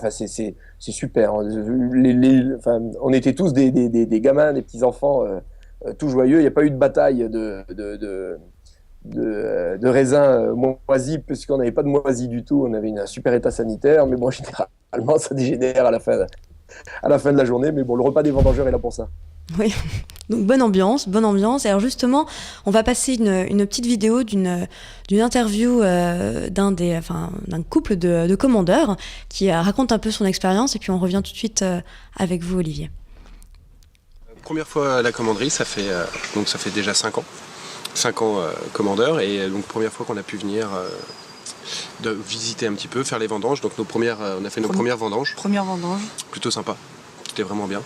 [SPEAKER 5] super. Enfin, on était tous des gamins, des petits-enfants tout joyeux. Il n'y a pas eu de bataille de raisins moisis, puisqu'on n'avait pas de moisis du tout. On avait un super état sanitaire, mais bon, généralement, ça dégénère à la fin de la journée. Mais bon, le repas des vendangeurs est là pour ça.
[SPEAKER 1] Oui, donc bonne ambiance, bonne ambiance. Et alors justement, on va passer une petite vidéo d'une interview d'un couple de commandeurs qui raconte un peu son expérience, et puis on revient tout de suite avec vous, Olivier.
[SPEAKER 6] Première fois à la commanderie, ça fait déjà 5 ans. 5 ans commandeur, et donc première fois qu'on a pu venir de visiter un petit peu, faire les vendanges. Donc on a fait nos premières vendanges.
[SPEAKER 7] Première vendange.
[SPEAKER 6] Plutôt sympa, c'était vraiment bien.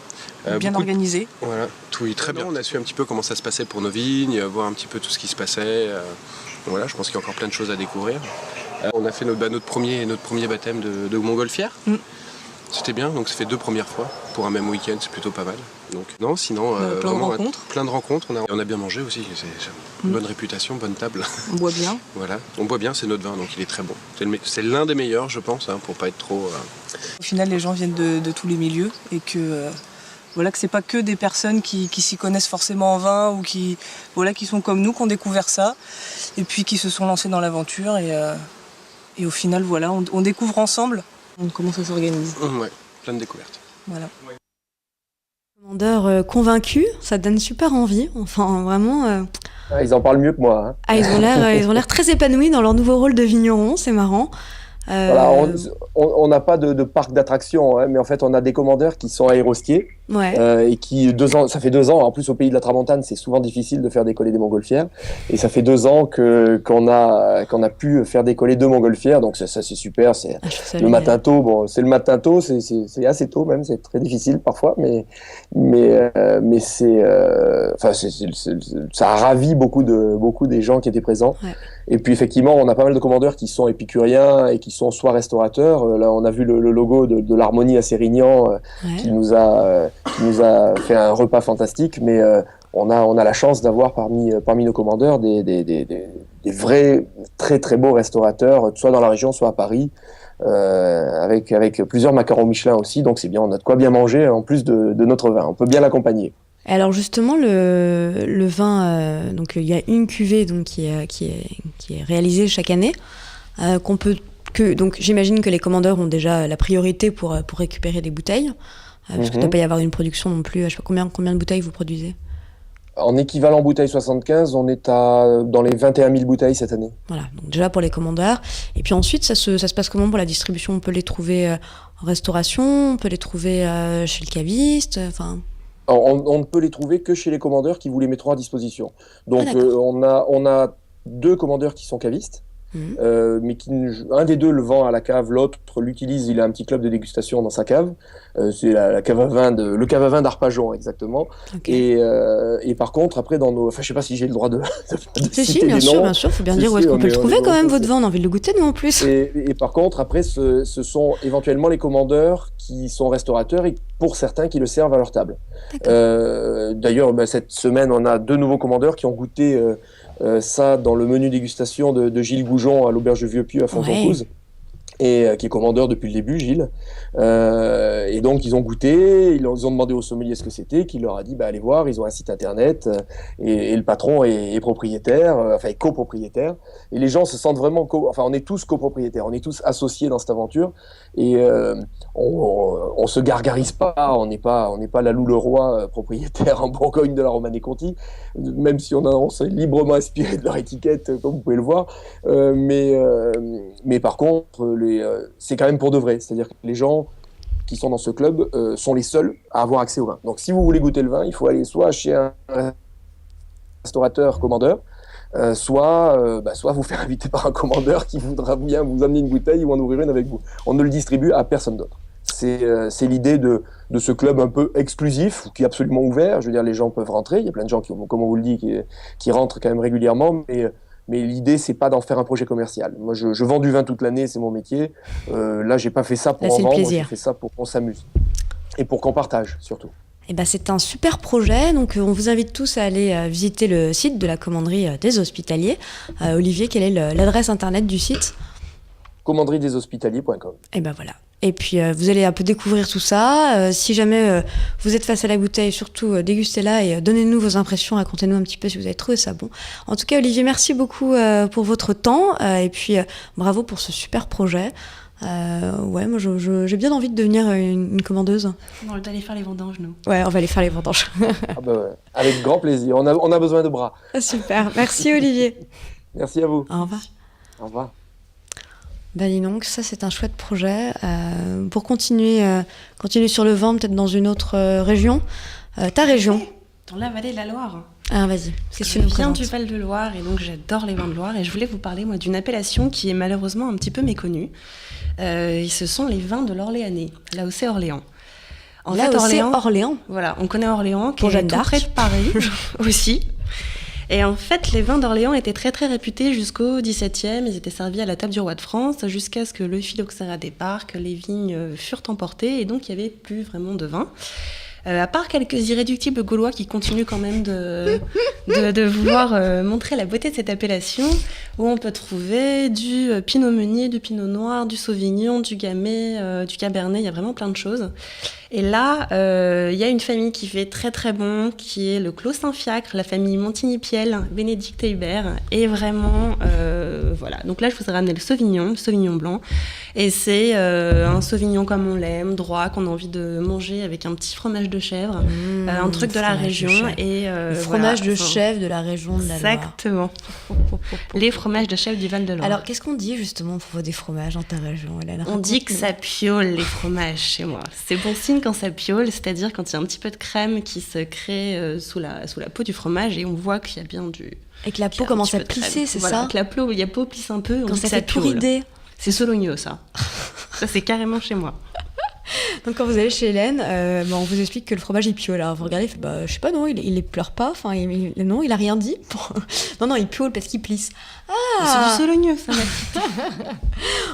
[SPEAKER 7] Bien organisé.
[SPEAKER 6] Voilà, tout est très bien. On a su un petit peu comment ça se passait pour nos vignes, voir un petit peu tout ce qui se passait. Voilà, je pense qu'il y a encore plein de choses à découvrir. On a fait notre premier baptême de montgolfière. C'était bien, donc ça fait 2 premières fois pour un même week-end, c'est plutôt pas mal. Donc non, sinon
[SPEAKER 7] plein de rencontres.
[SPEAKER 6] Plein de rencontres. On a bien mangé aussi. C'est une bonne réputation, bonne table.
[SPEAKER 7] On boit bien.
[SPEAKER 6] Voilà, on boit bien, c'est notre vin, donc il est très bon. C'est l'un des meilleurs, je pense, pour pas être trop.
[SPEAKER 7] Au final, les gens viennent de tous les milieux, et que voilà, que c'est pas que des personnes qui s'y connaissent forcément en vin, ou qui sont comme nous, qui ont découvert ça, et puis qui se sont lancés dans l'aventure, et au final, voilà, on découvre ensemble comment ça s'organise.
[SPEAKER 6] Ouais, plein de découvertes.
[SPEAKER 7] Voilà.
[SPEAKER 1] Commandeurs convaincus, ça donne super envie. Enfin, vraiment.
[SPEAKER 5] Ils en parlent mieux que moi. Hein.
[SPEAKER 1] Ah, ils ont l'air très épanouis dans leur nouveau rôle de vigneron, c'est marrant.
[SPEAKER 5] Voilà, on n'a pas de parc d'attractions, hein, mais en fait, on a des commandeurs qui sont aérostiers.
[SPEAKER 1] Ouais.
[SPEAKER 5] Et qui, ça fait 2 ans, en plus au pays de la Tramontane, c'est souvent difficile de faire décoller des montgolfières. Et ça fait 2 ans qu'on a pu faire décoller 2 montgolfières, donc ça c'est super. C'est le matin tôt, c'est le matin tôt, c'est assez tôt même, c'est très difficile parfois, mais ça a ravi beaucoup des gens qui étaient présents.
[SPEAKER 1] Ouais.
[SPEAKER 5] Et puis effectivement, on a pas mal de commandeurs qui sont épicuriens et qui sont soit restaurateurs. Là, on a vu le logo de l'Harmonie à Sérignan qui nous a fait un repas fantastique, mais on a la chance d'avoir parmi nos commandeurs des vrais très très beaux restaurateurs, soit dans la région, soit à Paris, avec plusieurs macarons Michelin aussi, donc c'est bien, on a de quoi bien manger en plus de notre vin, on peut bien l'accompagner.
[SPEAKER 1] Alors justement, le vin, donc il y a une cuvée donc qui est réalisée chaque année, donc j'imagine que les commandeurs ont déjà la priorité pour récupérer des bouteilles. Parce qu'il ne doit pas y avoir une production non plus. Je ne sais pas combien de bouteilles vous produisez.
[SPEAKER 5] En équivalent bouteille 75, on est dans les 21 000 bouteilles cette année.
[SPEAKER 1] Voilà, donc déjà pour les commandeurs. Et puis ensuite, ça se passe comment pour la distribution? On peut les trouver en restauration, on peut les trouver chez le caviste, enfin...
[SPEAKER 5] On ne peut les trouver que chez les commandeurs qui vous les mettront à disposition. Donc on a 2 commandeurs qui sont cavistes. Mais un des 2 le vend à la cave, l'autre l'utilise, il a un petit club de dégustation dans sa cave, c'est la cave à vin le cave à vin d'Arpajon exactement. Okay. Et par contre après je sais pas si j'ai le droit de
[SPEAKER 1] si bien sûr, faut bien dire où est-ce qu'on peut le trouver quand même votre vin, on a envie de le goûter nous en plus.
[SPEAKER 5] Et par contre après ce sont éventuellement les commandeurs qui sont restaurateurs et pour certains qui le servent à leur table. D'ailleurs cette semaine on a 2 nouveaux commandeurs qui ont goûté ça dans le menu dégustation de Gilles Goujon à l'Auberge de Vieux-Pieux à Fontainebleau, et qui est commandeur depuis le début, Gilles. Et donc ils ont goûté, ils ont demandé au sommelier ce que c'était, qui leur a dit allez voir, ils ont un site internet, et le patron est propriétaire, est copropriétaire, et les gens se sentent vraiment on est tous copropriétaires, on est tous associés dans cette aventure, et on se gargarise pas, on n'est pas Lalou le Roi propriétaire en Bourgogne de la Romanée-Conti, même si on s'est librement inspiré de leur étiquette comme vous pouvez le voir, mais par contre c'est quand même pour de vrai, c'est-à-dire que les gens qui sont dans ce club sont les seuls à avoir accès au vin. Donc si vous voulez goûter le vin, il faut aller soit chez un restaurateur commandeur, soit vous faire inviter par un commandeur qui voudra bien vous amener une bouteille ou en ouvrir une avec vous. On ne le distribue à personne d'autre. C'est l'idée de ce club un peu exclusif, qui est absolument ouvert. Je veux dire, les gens peuvent rentrer. Il y a plein de gens qui, comme on vous le dit, qui rentrent quand même régulièrement, mais l'idée, c'est pas d'en faire un projet commercial. Moi, je vends du vin toute l'année, c'est mon métier. Là, j'ai pas fait ça pour en vendre, j'ai fait ça pour qu'on s'amuse. Et pour qu'on partage, surtout.
[SPEAKER 1] Eh ben, c'est un super projet, donc on vous invite tous à aller visiter le site de la commanderie des Hospitaliers. Olivier, quelle est l'adresse internet du site ?
[SPEAKER 5] Commanderie-des-hospitaliers.com.
[SPEAKER 1] Et ben voilà. Et puis vous allez un peu découvrir tout ça. Si jamais vous êtes face à la bouteille, surtout dégustez-la et donnez-nous vos impressions, racontez-nous un petit peu si vous avez trouvé ça bon. En tout cas, Olivier, merci beaucoup pour votre temps et puis bravo pour ce super projet. Ouais, moi j'ai bien envie de devenir une commandeuse.
[SPEAKER 2] On va aller faire les vendanges, nous.
[SPEAKER 1] Ouais, on va aller faire les vendanges.
[SPEAKER 5] Ah bah ouais, avec grand plaisir. On a besoin de bras.
[SPEAKER 1] Super, merci Olivier.
[SPEAKER 5] Merci à vous.
[SPEAKER 1] Au revoir.
[SPEAKER 5] Au revoir.
[SPEAKER 1] Ben dis donc, ça c'est un chouette projet. Pour continuer sur le vin, peut-être dans une autre région. Ta région ?
[SPEAKER 2] Dans la vallée de la Loire.
[SPEAKER 1] Ah, vas-y.
[SPEAKER 2] Parce que je viens du Val-de-Loire et donc j'adore les vins de Loire. Et je voulais vous parler, moi, d'une appellation qui est malheureusement un petit peu méconnue. Et ce sont les vins de l'Orléanais, l'AOC-Orléans.
[SPEAKER 1] Orléans.
[SPEAKER 2] Voilà, on connaît Orléans, qui
[SPEAKER 1] Pour
[SPEAKER 2] est
[SPEAKER 1] Jeanne
[SPEAKER 2] tout
[SPEAKER 1] d'Arc.
[SPEAKER 2] près de Paris aussi. Et en fait, les vins d'Orléans étaient très très réputés jusqu'au XVIIe. Ils étaient servis à la table du roi de France jusqu'à ce que le phylloxéra débarque, les vignes furent emportées et donc il n'y avait plus vraiment de vin. À part quelques irréductibles gaulois qui continuent quand même de vouloir montrer la beauté de cette appellation, où on peut trouver du pinot meunier, du pinot noir, du sauvignon, du gamay, du cabernet, il y a vraiment plein de choses. Et là, il y a une famille qui fait très très bon, qui est le Clos Saint-Fiacre, la famille Montigny-Piel, Bénédicte et Hubert. Et vraiment, voilà. Donc là, je vous ai ramené le Sauvignon blanc. Et c'est un Sauvignon comme on l'aime, droit, qu'on a envie de manger avec un petit fromage de chèvre, un truc de la région.
[SPEAKER 1] Le fromage de chèvre de la région de la Loire.
[SPEAKER 2] Exactement. Les fromages de chèvre du Val-de-Loire.
[SPEAKER 1] Alors, qu'est-ce qu'on dit justement pour des fromages dans ta région, Hélène ?
[SPEAKER 2] On dit que ça piole les fromages chez moi. C'est bon signe quand ça piole, c'est-à-dire quand il y a un petit peu de crème qui se crée sous la peau du fromage et on voit qu'il y a bien du...
[SPEAKER 1] Et que la peau commence à plisser, c'est
[SPEAKER 2] voilà,
[SPEAKER 1] ça ?
[SPEAKER 2] que la peau plisse un peu, on
[SPEAKER 1] Quand
[SPEAKER 2] dit
[SPEAKER 1] ça
[SPEAKER 2] que
[SPEAKER 1] fait tout rider.
[SPEAKER 2] C'est Sologno, ça. Ça, c'est carrément chez moi.
[SPEAKER 1] Donc quand vous allez chez Hélène, on vous explique que le fromage il piole. Alors vous regardez, il fait, je sais pas, non, il pleure pas. Enfin, non, il a rien dit. non, il piole parce qu'il plisse.
[SPEAKER 2] Ah, c'est du Sologno, ça.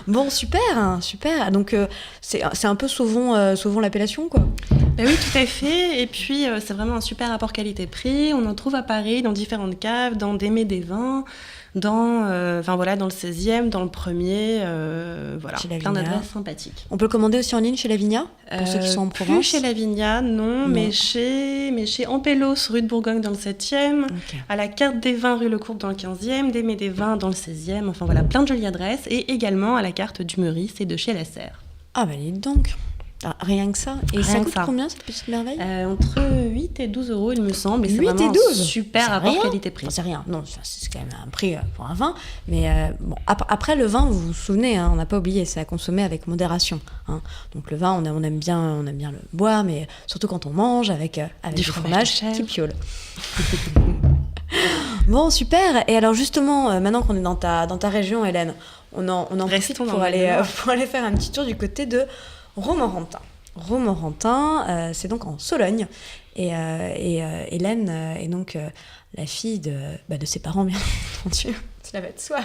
[SPEAKER 1] Bon, super. Donc c'est un peu sauvons l'appellation, quoi.
[SPEAKER 2] Ben oui, tout à fait. Et puis c'est vraiment un super rapport qualité-prix. On en trouve à Paris, dans différentes caves, dans des mets des vins. Dans le 16e, dans le 1er, voilà, plein d'adresses sympathiques.
[SPEAKER 1] On peut le commander aussi en ligne chez La Vigna, pour ceux qui sont en province.
[SPEAKER 2] Plus chez La Vigna, non. Mais chez Ampélos, rue de Bourgogne, dans le 7e, okay. À la Carte des Vins, rue Lecourbe, dans le 15e, des Mets des Vins, dans le 16e, enfin voilà, plein de jolies adresses, et également à la Carte du Meurice et de chez La Serre.
[SPEAKER 1] Ah bah dites donc. Ah, rien que ça. Et ça coûte combien, cette petite merveille ?
[SPEAKER 2] Entre 8 et 12 euros, il me semble. Et
[SPEAKER 1] 8
[SPEAKER 2] c'est vraiment
[SPEAKER 1] et 12
[SPEAKER 2] un super rapport qualité-prix.
[SPEAKER 1] Enfin, c'est rien. Non, c'est quand même un prix pour un vin. Mais bon, après, le vin, vous vous souvenez, on n'a pas oublié, c'est à consommer avec modération. Donc le vin, on aime bien le boire, mais surtout quand on mange avec du fromage qui piole. Bon, super. Et alors justement, maintenant qu'on est dans ta région, Hélène, on en profite pour aller faire un petit tour du côté de Romorantin. Romorantin, c'est donc en Sologne. Et Hélène est donc la fille de ses parents, bien entendu. Cela va de soi.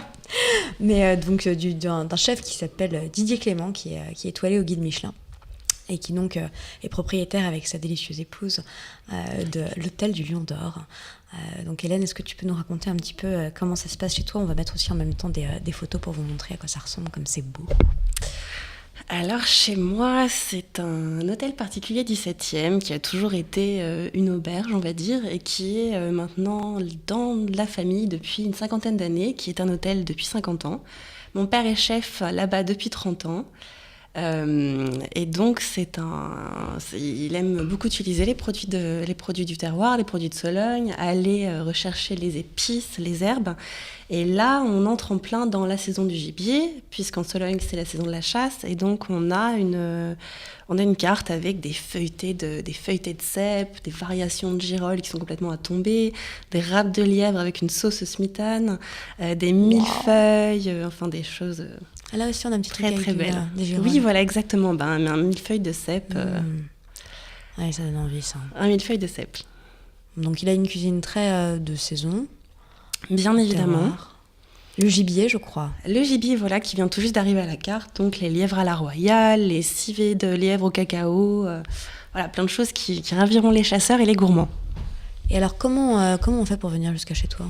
[SPEAKER 1] Mais donc d'un chef qui s'appelle Didier Clément, qui est étoilé au guide Michelin. Et qui donc est propriétaire avec sa délicieuse épouse de l'hôtel du Lion d'Or. Donc Hélène, est-ce que tu peux nous raconter un petit peu comment ça se passe chez toi ? On va mettre aussi en même temps des photos pour vous montrer à quoi ça ressemble, comme c'est beau.
[SPEAKER 2] Alors chez moi, c'est un hôtel particulier 17e qui a toujours été une auberge, on va dire, et qui est maintenant dans la famille depuis une 50aine d'années, qui est un hôtel depuis 50 ans. Mon père est chef là-bas depuis 30 ans. Et donc il aime beaucoup utiliser les produits du terroir, les produits de Sologne, aller rechercher les épices, les herbes. Et là, on entre en plein dans la saison du gibier, puisqu'en Sologne, c'est la saison de la chasse. Et donc, on a une carte avec des feuilletés de cèpe, des variations de girolles qui sont complètement à tomber, des râpes de lièvre avec une sauce smitane, des millefeuilles, enfin des choses...
[SPEAKER 1] Là aussi, on a un petit
[SPEAKER 2] très
[SPEAKER 1] truc
[SPEAKER 2] très
[SPEAKER 1] avec
[SPEAKER 2] belle.
[SPEAKER 1] des girolles.
[SPEAKER 2] Oui, voilà, exactement. Un millefeuille de cèpe.
[SPEAKER 1] Ouais, ça donne envie, ça.
[SPEAKER 2] Un millefeuille de cèpe.
[SPEAKER 1] Donc, il a une cuisine très de saison.
[SPEAKER 2] Bien évidemment.
[SPEAKER 1] Le gibier, je crois.
[SPEAKER 2] Le gibier, voilà, qui vient tout juste d'arriver à la carte. Donc les lièvres à la royale, les civets de lièvre au cacao. Voilà, plein de choses qui raviront les chasseurs et les gourmands.
[SPEAKER 1] Et alors, comment on fait pour venir jusqu'à chez toi ?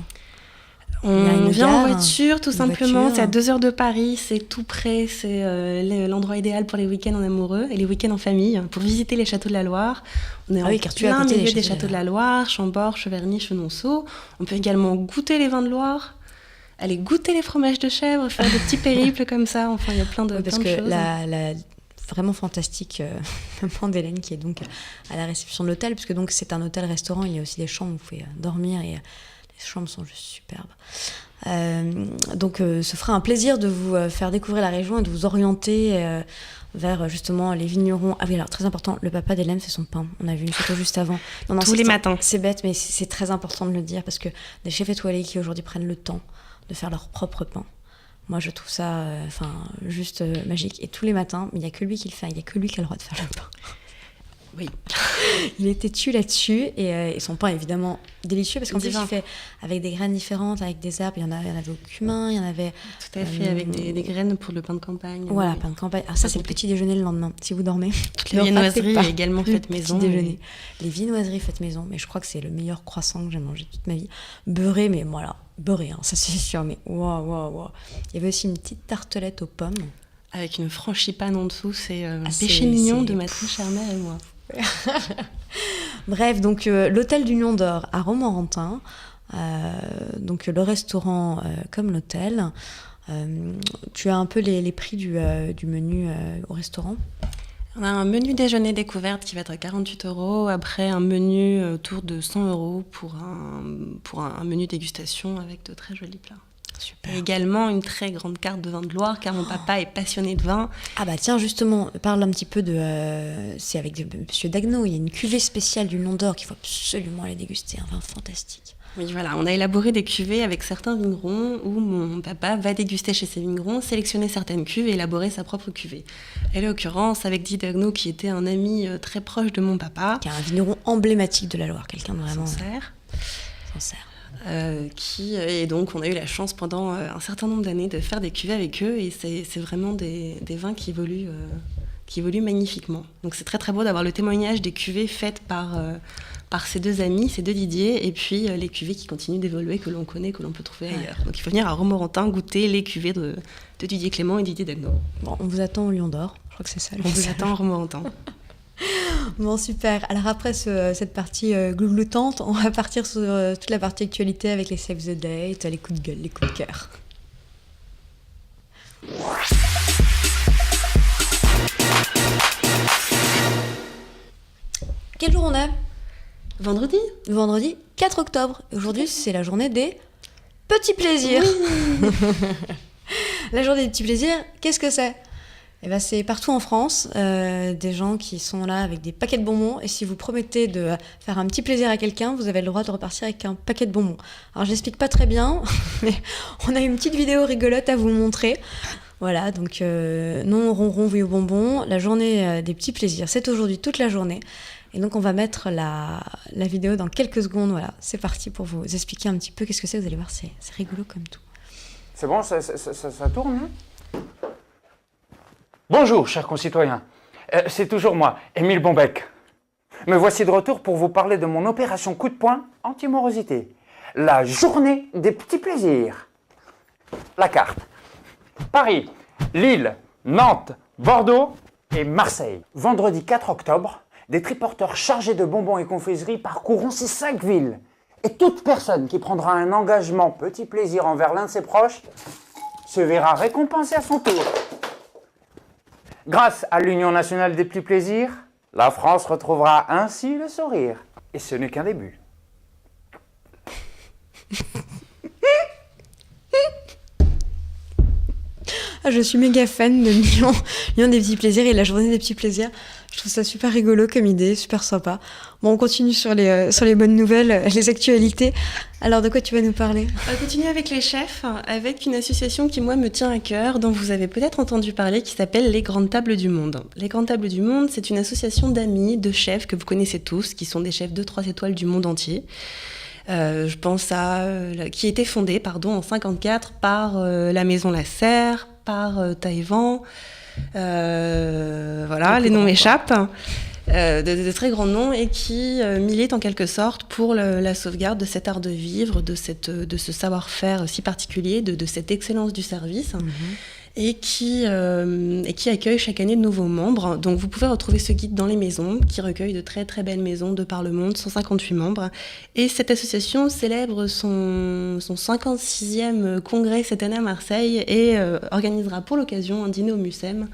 [SPEAKER 2] On vient en
[SPEAKER 1] gare,
[SPEAKER 2] voiture, tout
[SPEAKER 1] une
[SPEAKER 2] simplement.
[SPEAKER 1] voiture.
[SPEAKER 2] C'est à 2 heures de Paris, c'est tout près. C'est l'endroit idéal pour les week-ends en amoureux et les week-ends en famille, pour visiter les châteaux de la Loire. On est en
[SPEAKER 1] car tu es à
[SPEAKER 2] plein
[SPEAKER 1] côté
[SPEAKER 2] milieu des châteaux de la Loire, Chambord, Cheverny, Chenonceau. On peut également goûter les vins de Loire, aller goûter les fromages de chèvre, faire des petits périples comme ça. Enfin, il y a plein de
[SPEAKER 1] Parce
[SPEAKER 2] choses.
[SPEAKER 1] que la vraiment fantastique maman d'Hélène qui est donc à la réception de l'hôtel, puisque donc c'est un hôtel-restaurant, il y a aussi des chambres où vous pouvez dormir et les chambres sont juste superbes. Donc ce fera un plaisir de vous faire découvrir la région et de vous orienter vers justement les vignerons. Ah oui, alors très important, le papa d'Hélène fait son pain. On a vu une photo juste avant. Non,
[SPEAKER 2] Tous les matins.
[SPEAKER 1] C'est bête, mais c'est très important de le dire parce que des chefs étoilés qui aujourd'hui prennent le temps de faire leur propre pain. Moi, je trouve ça juste magique. Et tous les matins, il n'y a que lui qui le fait. Il n'y a que lui qui a le droit de faire le pain.
[SPEAKER 2] Oui.
[SPEAKER 1] Il est têtu là-dessus. Et son pain est évidemment délicieux parce qu'en plus,
[SPEAKER 2] Divin.
[SPEAKER 1] il fait avec des graines différentes, avec des herbes. Il y en avait au cumin, il y en avait...
[SPEAKER 2] Tout à fait, avec des graines pour le pain de campagne.
[SPEAKER 1] Voilà, pain de campagne. Alors ça, c'est le petit déjeuner le lendemain, si vous dormez.
[SPEAKER 2] Les viennoiseries
[SPEAKER 1] pas
[SPEAKER 2] également
[SPEAKER 1] le
[SPEAKER 2] faites
[SPEAKER 1] petit
[SPEAKER 2] maison.
[SPEAKER 1] déjeuner. Les viennoiseries faites maison. Mais je crois que c'est le meilleur croissant que j'ai mangé toute ma vie. Beurré, mais voilà. Beurré, ça c'est sûr, mais waouh. Il y avait aussi une petite tartelette aux pommes.
[SPEAKER 2] Avec une frangipane en dessous, c'est
[SPEAKER 1] c'est-
[SPEAKER 2] péché mignon
[SPEAKER 1] c'est-
[SPEAKER 2] de ma très chère mère et moi.
[SPEAKER 1] Bref, donc l'hôtel du Lion d'Or à Romorantin, donc le restaurant comme l'hôtel. Tu as un peu les prix du menu au restaurant.
[SPEAKER 2] On a un menu déjeuner découverte qui va être à 48 €. Après, un menu autour de 100 € pour un menu dégustation avec de très jolis plats.
[SPEAKER 1] Super.
[SPEAKER 2] Et également une très grande carte de vin de Loire, car mon papa est passionné de vin.
[SPEAKER 1] Ah bah tiens, justement, parle un petit peu de... c'est avec Monsieur Dagno, il y a une cuvée spéciale du Lion d'Or qu'il faut absolument aller déguster, un vin fantastique.
[SPEAKER 2] Oui, voilà, on a élaboré des cuvées avec certains vignerons où mon papa va déguster chez ces vignerons, sélectionner certaines cuves et élaborer sa propre cuvée. Et là, en l'occurrence, avec Didier Dagno, qui était un ami très proche de mon papa,
[SPEAKER 1] Qui est un vigneron emblématique de la Loire, quelqu'un de vraiment
[SPEAKER 2] Sancerre,
[SPEAKER 1] sincère.
[SPEAKER 2] et donc on a eu la chance pendant un certain nombre d'années de faire des cuvées avec eux, et c'est vraiment des vins qui évoluent magnifiquement. Donc c'est très très beau d'avoir le témoignage des cuvées faites par ces deux amis, ces deux Didier, et puis les cuvées qui continuent d'évoluer, que l'on connaît, que l'on peut trouver ailleurs. Donc il faut venir à Romorantin goûter les cuvées de Didier Clément et Didier Dagno.
[SPEAKER 1] Bon, on vous attend au Lion d'Or, je crois que c'est ça. le
[SPEAKER 2] On vous
[SPEAKER 1] message.
[SPEAKER 2] attend à Romorantin.
[SPEAKER 1] Bon, super. Alors après cette partie gloutante, on va partir sur toute la partie actualité avec les Save the Date, les coups de gueule, les coups de cœur. Quel jour on est ?
[SPEAKER 2] Vendredi ?
[SPEAKER 1] Vendredi 4 octobre. Et aujourd'hui, c'est la journée des petits plaisirs. La journée des petits plaisirs, qu'est-ce que c'est ? Eh ben, c'est partout en France, des gens qui sont là avec des paquets de bonbons, et si vous promettez de faire un petit plaisir à quelqu'un, vous avez le droit de repartir avec un paquet de bonbons. Alors je l'explique pas très bien, mais on a une petite vidéo rigolote à vous montrer. Voilà, donc non au ronron, oui au bonbon. La journée des petits plaisirs, c'est aujourd'hui toute la journée. Et donc on va mettre la vidéo dans quelques secondes. Voilà, c'est parti pour vous expliquer un petit peu qu'est-ce que c'est. Vous allez voir, c'est rigolo comme tout.
[SPEAKER 8] C'est bon, ça tourne, hein? Bonjour, chers concitoyens. C'est toujours moi, Émile Bombec. Me voici de retour pour vous parler de mon opération coup de poing anti-morosité. La journée des petits plaisirs. La carte. Paris, Lille, Nantes, Bordeaux et Marseille. Vendredi 4 octobre, des triporteurs chargés de bonbons et confiseries parcourront ces 5 villes. Et toute personne qui prendra un engagement petit plaisir envers l'un de ses proches se verra récompensée à son tour. Grâce à l'Union nationale des petits plaisirs, la France retrouvera ainsi le sourire. Et ce n'est qu'un début.
[SPEAKER 1] Ah, je suis méga fan de Lyon des petits plaisirs et la journée des petits plaisirs. Je trouve ça super rigolo comme idée, super sympa. Bon, on continue sur les bonnes nouvelles, les actualités. Alors, de quoi tu vas nous parler ?
[SPEAKER 2] On va continuer avec les chefs, avec une association qui, moi, me tient à cœur, dont vous avez peut-être entendu parler, qui s'appelle Les Grandes Tables du Monde. Les Grandes Tables du Monde, c'est une association d'amis, de chefs que vous connaissez tous, qui sont des chefs 2-3 étoiles du monde entier. Je pense qui a été fondée en 54 par la Maison Lasserre, par Taïwan. Les noms m'échappent. De très grands noms et qui militent en quelque sorte pour la sauvegarde de cet art de vivre, de ce savoir-faire si particulier, de cette excellence du service. Et qui accueille chaque année de nouveaux membres. Donc vous pouvez retrouver ce guide dans les maisons, qui recueille de très très belles maisons de par le monde, 158 membres. Et cette association célèbre son 56e congrès cette année à Marseille et organisera pour l'occasion un dîner au Mucem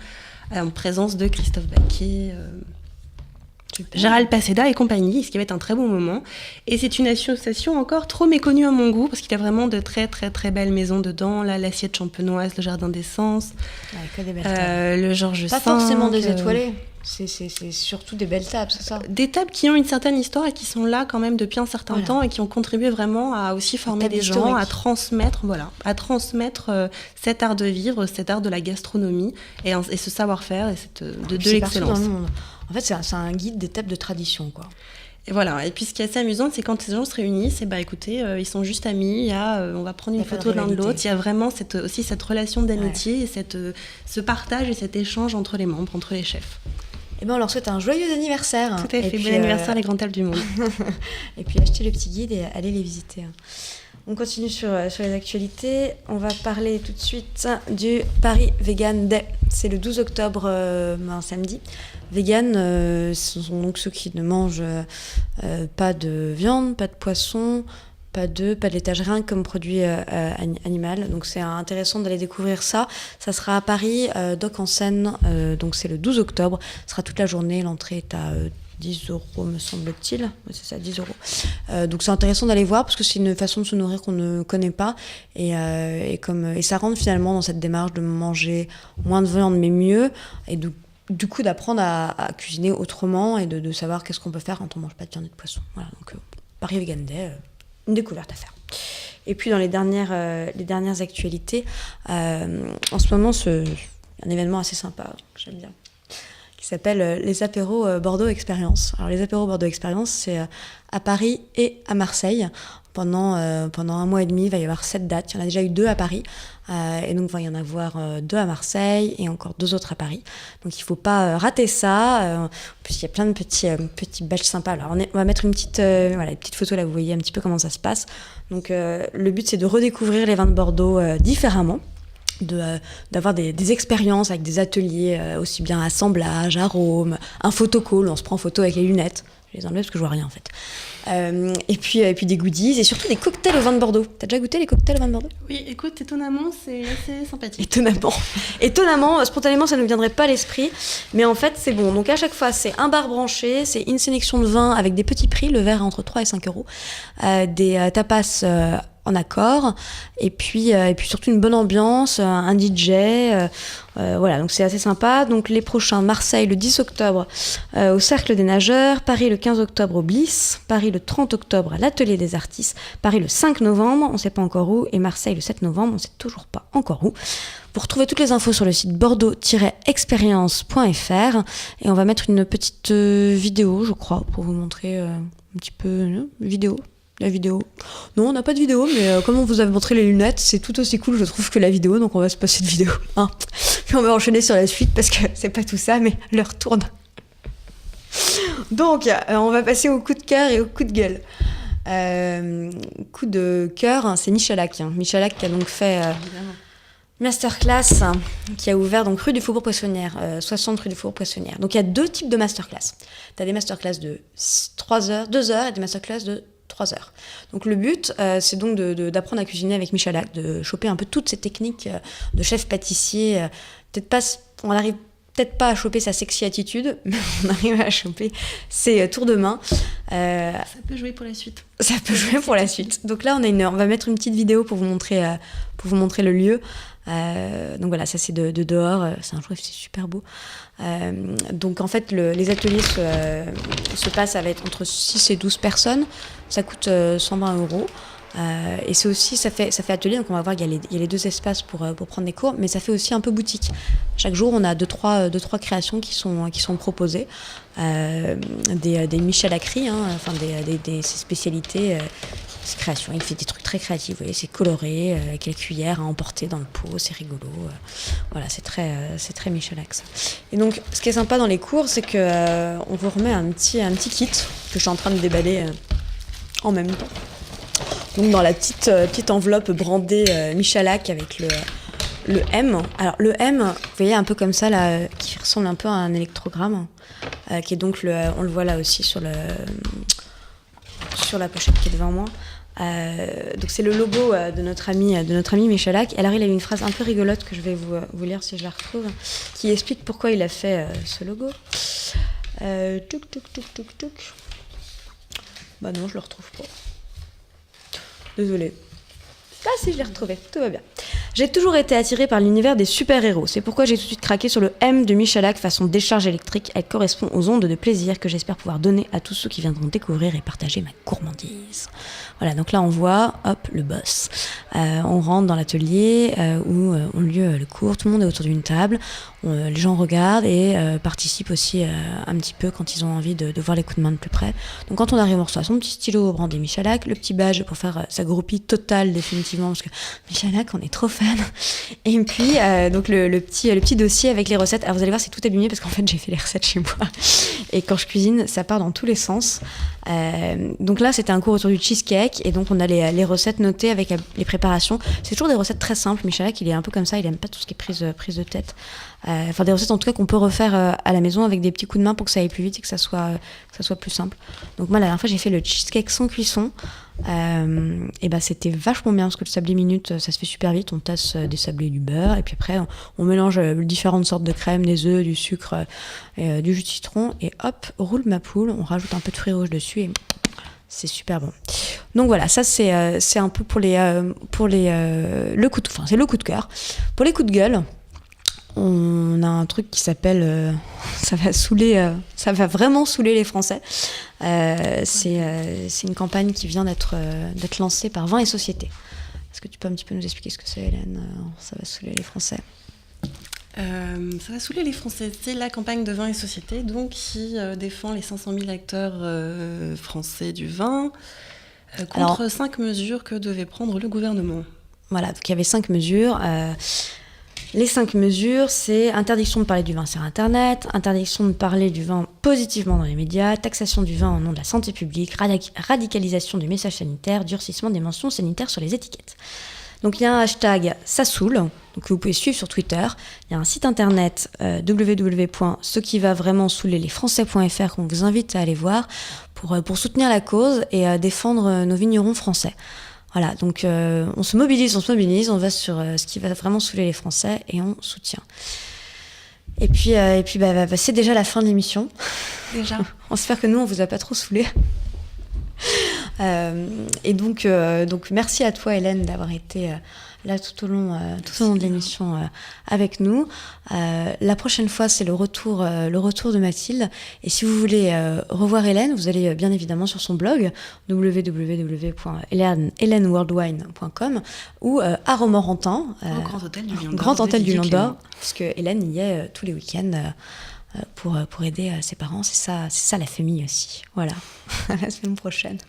[SPEAKER 2] en présence de Christophe Baquet, Gérald Paseda et compagnie, ce qui va être un très bon moment. Et c'est une association encore trop méconnue à mon goût, parce qu'il y a vraiment de très très très belles maisons dedans. Là, l'Assiette Champenoise, le Jardin d'Essence, le Georges V.
[SPEAKER 1] Pas forcément des étoilés, c'est surtout des belles tables, c'est ça?
[SPEAKER 2] Des tables qui ont une certaine histoire et qui sont là quand même depuis un certain temps et qui ont contribué vraiment à aussi former des gens, à transmettre cet art de vivre, cet art de la gastronomie et ce savoir-faire et de l'excellence.
[SPEAKER 1] Partout dans le monde. En fait, c'est un guide des tables de tradition, quoi.
[SPEAKER 2] Et voilà. Et puis, ce qui est assez amusant, c'est quand ces gens se réunissent, ils sont juste amis. On va prendre une photo de l'un de l'autre. Il y a vraiment aussi cette relation d'amitié et ce partage et cet échange entre les membres, entre les chefs.
[SPEAKER 1] Et on leur souhaite un joyeux anniversaire.
[SPEAKER 2] Tout à fait. Bon anniversaire, les grandes tables du monde.
[SPEAKER 1] Et puis, achetez le petit guide et allez les visiter. On continue sur les actualités. On va parler tout de suite du Paris Vegan Day. C'est le 12 octobre, un samedi. Vegan, ce sont donc ceux qui ne mangent pas de viande, pas de poisson, pas d'œufs, pas de laitage, rien comme produit animal. Donc c'est intéressant d'aller découvrir ça. Ça sera à Paris, Dock en Seine, donc c'est le 12 octobre. Ce sera toute la journée. L'entrée est à 10 €, me semble-t-il. Oui, c'est ça, 10 €. Donc c'est intéressant d'aller voir parce que c'est une façon de se nourrir qu'on ne connaît pas. Et ça rentre finalement dans cette démarche de manger moins de viande mais mieux. Et du coup d'apprendre à cuisiner autrement et de savoir qu'est-ce qu'on peut faire quand on ne mange pas de viande et de poisson. Voilà, donc Paris Vegan Day, une découverte à faire. Et puis dans les dernières actualités, en ce moment, un événement assez sympa que j'aime bien, qui s'appelle les apéros Bordeaux Expérience. Alors les apéros Bordeaux Expérience, c'est à Paris et à Marseille. Pendant un mois et demi, il va y avoir 7 dates. Il y en a déjà eu 2 à Paris. Et donc, il va y en avoir 2 à Marseille et encore 2 autres à Paris. Donc, il ne faut pas rater ça. En plus, il y a plein de petits badges sympas. Alors, on va mettre une petite photo là, vous voyez un petit peu comment ça se passe. Donc, le but, c'est de redécouvrir les vins de Bordeaux différemment. D'avoir des expériences avec des ateliers aussi bien assemblage, arôme, un photocall, on se prend en photo avec les lunettes. Je les enlève parce que je vois rien en fait. Et puis des goodies et surtout des cocktails au vin de Bordeaux. T'as déjà goûté les cocktails au vin de Bordeaux?
[SPEAKER 2] Oui, écoute, étonnamment, c'est assez sympathique.
[SPEAKER 1] Étonnamment, spontanément, ça ne me viendrait pas à l'esprit. Mais en fait, c'est bon. Donc à chaque fois, c'est un bar branché, c'est une sélection de vins avec des petits prix, le verre est entre 3 et 5 €, des tapas en accord, et puis surtout une bonne ambiance, un DJ, voilà, donc c'est assez sympa. Donc les prochains, Marseille le 10 octobre au Cercle des Nageurs, Paris le 15 octobre au Bliss, Paris le 30 octobre à l'Atelier des Artistes, Paris le 5 novembre, on ne sait pas encore où, et Marseille le 7 novembre, on ne sait toujours pas encore où. Vous retrouvez toutes les infos sur le site bordeaux-expérience.fr, et on va mettre une petite vidéo, je crois, pour vous montrer un petit peu la vidéo. Non, on n'a pas de vidéo, mais comme on vous avait montré les lunettes, c'est tout aussi cool, je trouve, que la vidéo, donc on va se passer de vidéo. Hein. Puis on va enchaîner sur la suite, parce que c'est pas tout ça, mais l'heure tourne. Donc, on va passer au coup de cœur et au coup de gueule. Coup de cœur, c'est Michalak. Michalak qui a donc fait masterclass, qui a ouvert donc rue du Faubourg Poissonnière, 60 rue du Faubourg Poissonnière. Donc il y a 2 types de masterclass. Tu as des masterclass de 3 heures, 2 heures, et des masterclass de 3 heures. Donc le but, c'est donc d'apprendre à cuisiner avec Michalak, de choper un peu toutes ces techniques de chef pâtissier. On n'arrive peut-être pas à choper sa sexy attitude, mais on arrive à choper ses tours de main.
[SPEAKER 2] Ça peut jouer pour la suite.
[SPEAKER 1] Ça peut jouer pour la suite. Donc là, on va mettre une petite vidéo pour vous montrer le lieu. Donc voilà, ça c'est de dehors, c'est un jour, c'est super beau. Donc en fait, les ateliers se passent, ça va être entre 6 et 12 personnes, ça coûte 120 €. Et c'est aussi, ça fait atelier, donc on va voir qu'il y a les 2 espaces pour prendre des cours, mais ça fait aussi un peu boutique. Chaque jour, on a 2-3 créations qui sont proposées, des Michalakries, hein, enfin des spécialités ses créations. Il fait des trucs très créatifs, vous voyez, c'est coloré, avec la cuillère à emporter dans le pot, c'est rigolo. Voilà, c'est très Michalak, ça. Et donc, ce qui est sympa dans les cours, c'est que on vous remet un petit kit que je suis en train de déballer en même temps. Donc, dans la petite enveloppe brandée Michalak avec le M. Alors, le M, vous voyez, un peu comme ça, là, qui ressemble un peu à un électrogramme, qui est donc, on le voit là aussi sur la pochette qui est devant moi. Donc c'est le logo de notre ami Michalak. Alors il a une phrase un peu rigolote que je vais vous lire si je la retrouve, qui explique pourquoi il a fait ce logo. Bah non, je le retrouve pas. Désolée. Ah si, je l'ai retrouvé, tout va bien. J'ai toujours été attirée par l'univers des super-héros. C'est pourquoi j'ai tout de suite craqué sur le M de Michalak façon décharge électrique. Elle correspond aux ondes de plaisir que j'espère pouvoir donner à tous ceux qui viendront découvrir et partager ma gourmandise. Voilà, donc là on voit, hop, le boss. On rentre dans l'atelier où ont lieu le cours. Tout le monde est autour d'une table. Les gens regardent et participent aussi un petit peu quand ils ont envie de voir les coups de main de plus près. Donc quand on arrive, on reçoit son petit stylo brandé Michalak, le petit badge pour faire sa groupie totale définitivement, parce que Michalak, on est trop fan. Et puis donc le petit dossier avec les recettes. Alors vous allez voir, c'est tout abîmé parce qu'en fait j'ai fait les recettes chez moi. Et quand je cuisine, ça part dans tous les sens. Donc là, c'était un cours autour du cheesecake et donc on a les recettes notées avec les préparations. C'est toujours des recettes très simples. Michalak, il est un peu comme ça, il aime pas tout ce qui est prise de tête. Enfin des recettes en tout cas qu'on peut refaire à la maison avec des petits coups de main pour que ça aille plus vite et que ça soit plus simple. Donc moi la dernière fois j'ai fait le cheesecake sans cuisson. Et ben c'était vachement bien parce que le sablé minute ça se fait super vite. On tasse des sablés et du beurre et puis après on mélange différentes sortes de crème, des œufs, du sucre, du jus de citron et hop, roule ma poule. On rajoute un peu de fruits rouges dessus et c'est super bon. Donc voilà, ça c'est un peu pour le coup de, enfin c'est le coup de cœur. Pour les coups de gueule, on a un truc qui s'appelle ça va vraiment saouler les Français. C'est une campagne qui vient d'être lancée par Vin et Société. Est-ce que tu peux un petit peu nous expliquer ce que c'est, Hélène? Ça va saouler les Français.
[SPEAKER 2] Ça va saouler les Français. C'est la campagne de Vin et Société, donc qui défend les 500 000 acteurs français du vin contre 5 mesures que devait prendre le gouvernement.
[SPEAKER 1] Voilà, donc il y avait 5 mesures. Les 5 mesures, c'est interdiction de parler du vin sur Internet, interdiction de parler du vin positivement dans les médias, taxation du vin au nom de la santé publique, radicalisation du message sanitaire, durcissement des mentions sanitaires sur les étiquettes. Donc il y a un hashtag ça saoule, donc vous pouvez suivre sur Twitter. Il y a un site internet www.cequivavrementsoulerlesfrançais.fr qu'on vous invite à aller voir pour soutenir la cause et défendre nos vignerons français. Voilà, donc on se mobilise, on va sur ce qui va vraiment saouler les Français et on soutient. Et puis c'est déjà la fin de l'émission.
[SPEAKER 2] Déjà.
[SPEAKER 1] On espère que nous, on vous a pas trop saoulés. Et donc merci à toi, Hélène, d'avoir été là tout au long de l'émission avec nous. La prochaine fois, c'est le retour de Mathilde. Et si vous voulez revoir Hélène, vous allez bien évidemment sur son blog www.heleneworldwine.com ou à Romorantin,
[SPEAKER 2] au Grand Hôtel du Lion d'Or.
[SPEAKER 1] Grand Hôtel du Lion d'Or, parce que Hélène y est tous les week-ends pour aider ses parents. C'est ça la famille aussi. Voilà. À la semaine prochaine.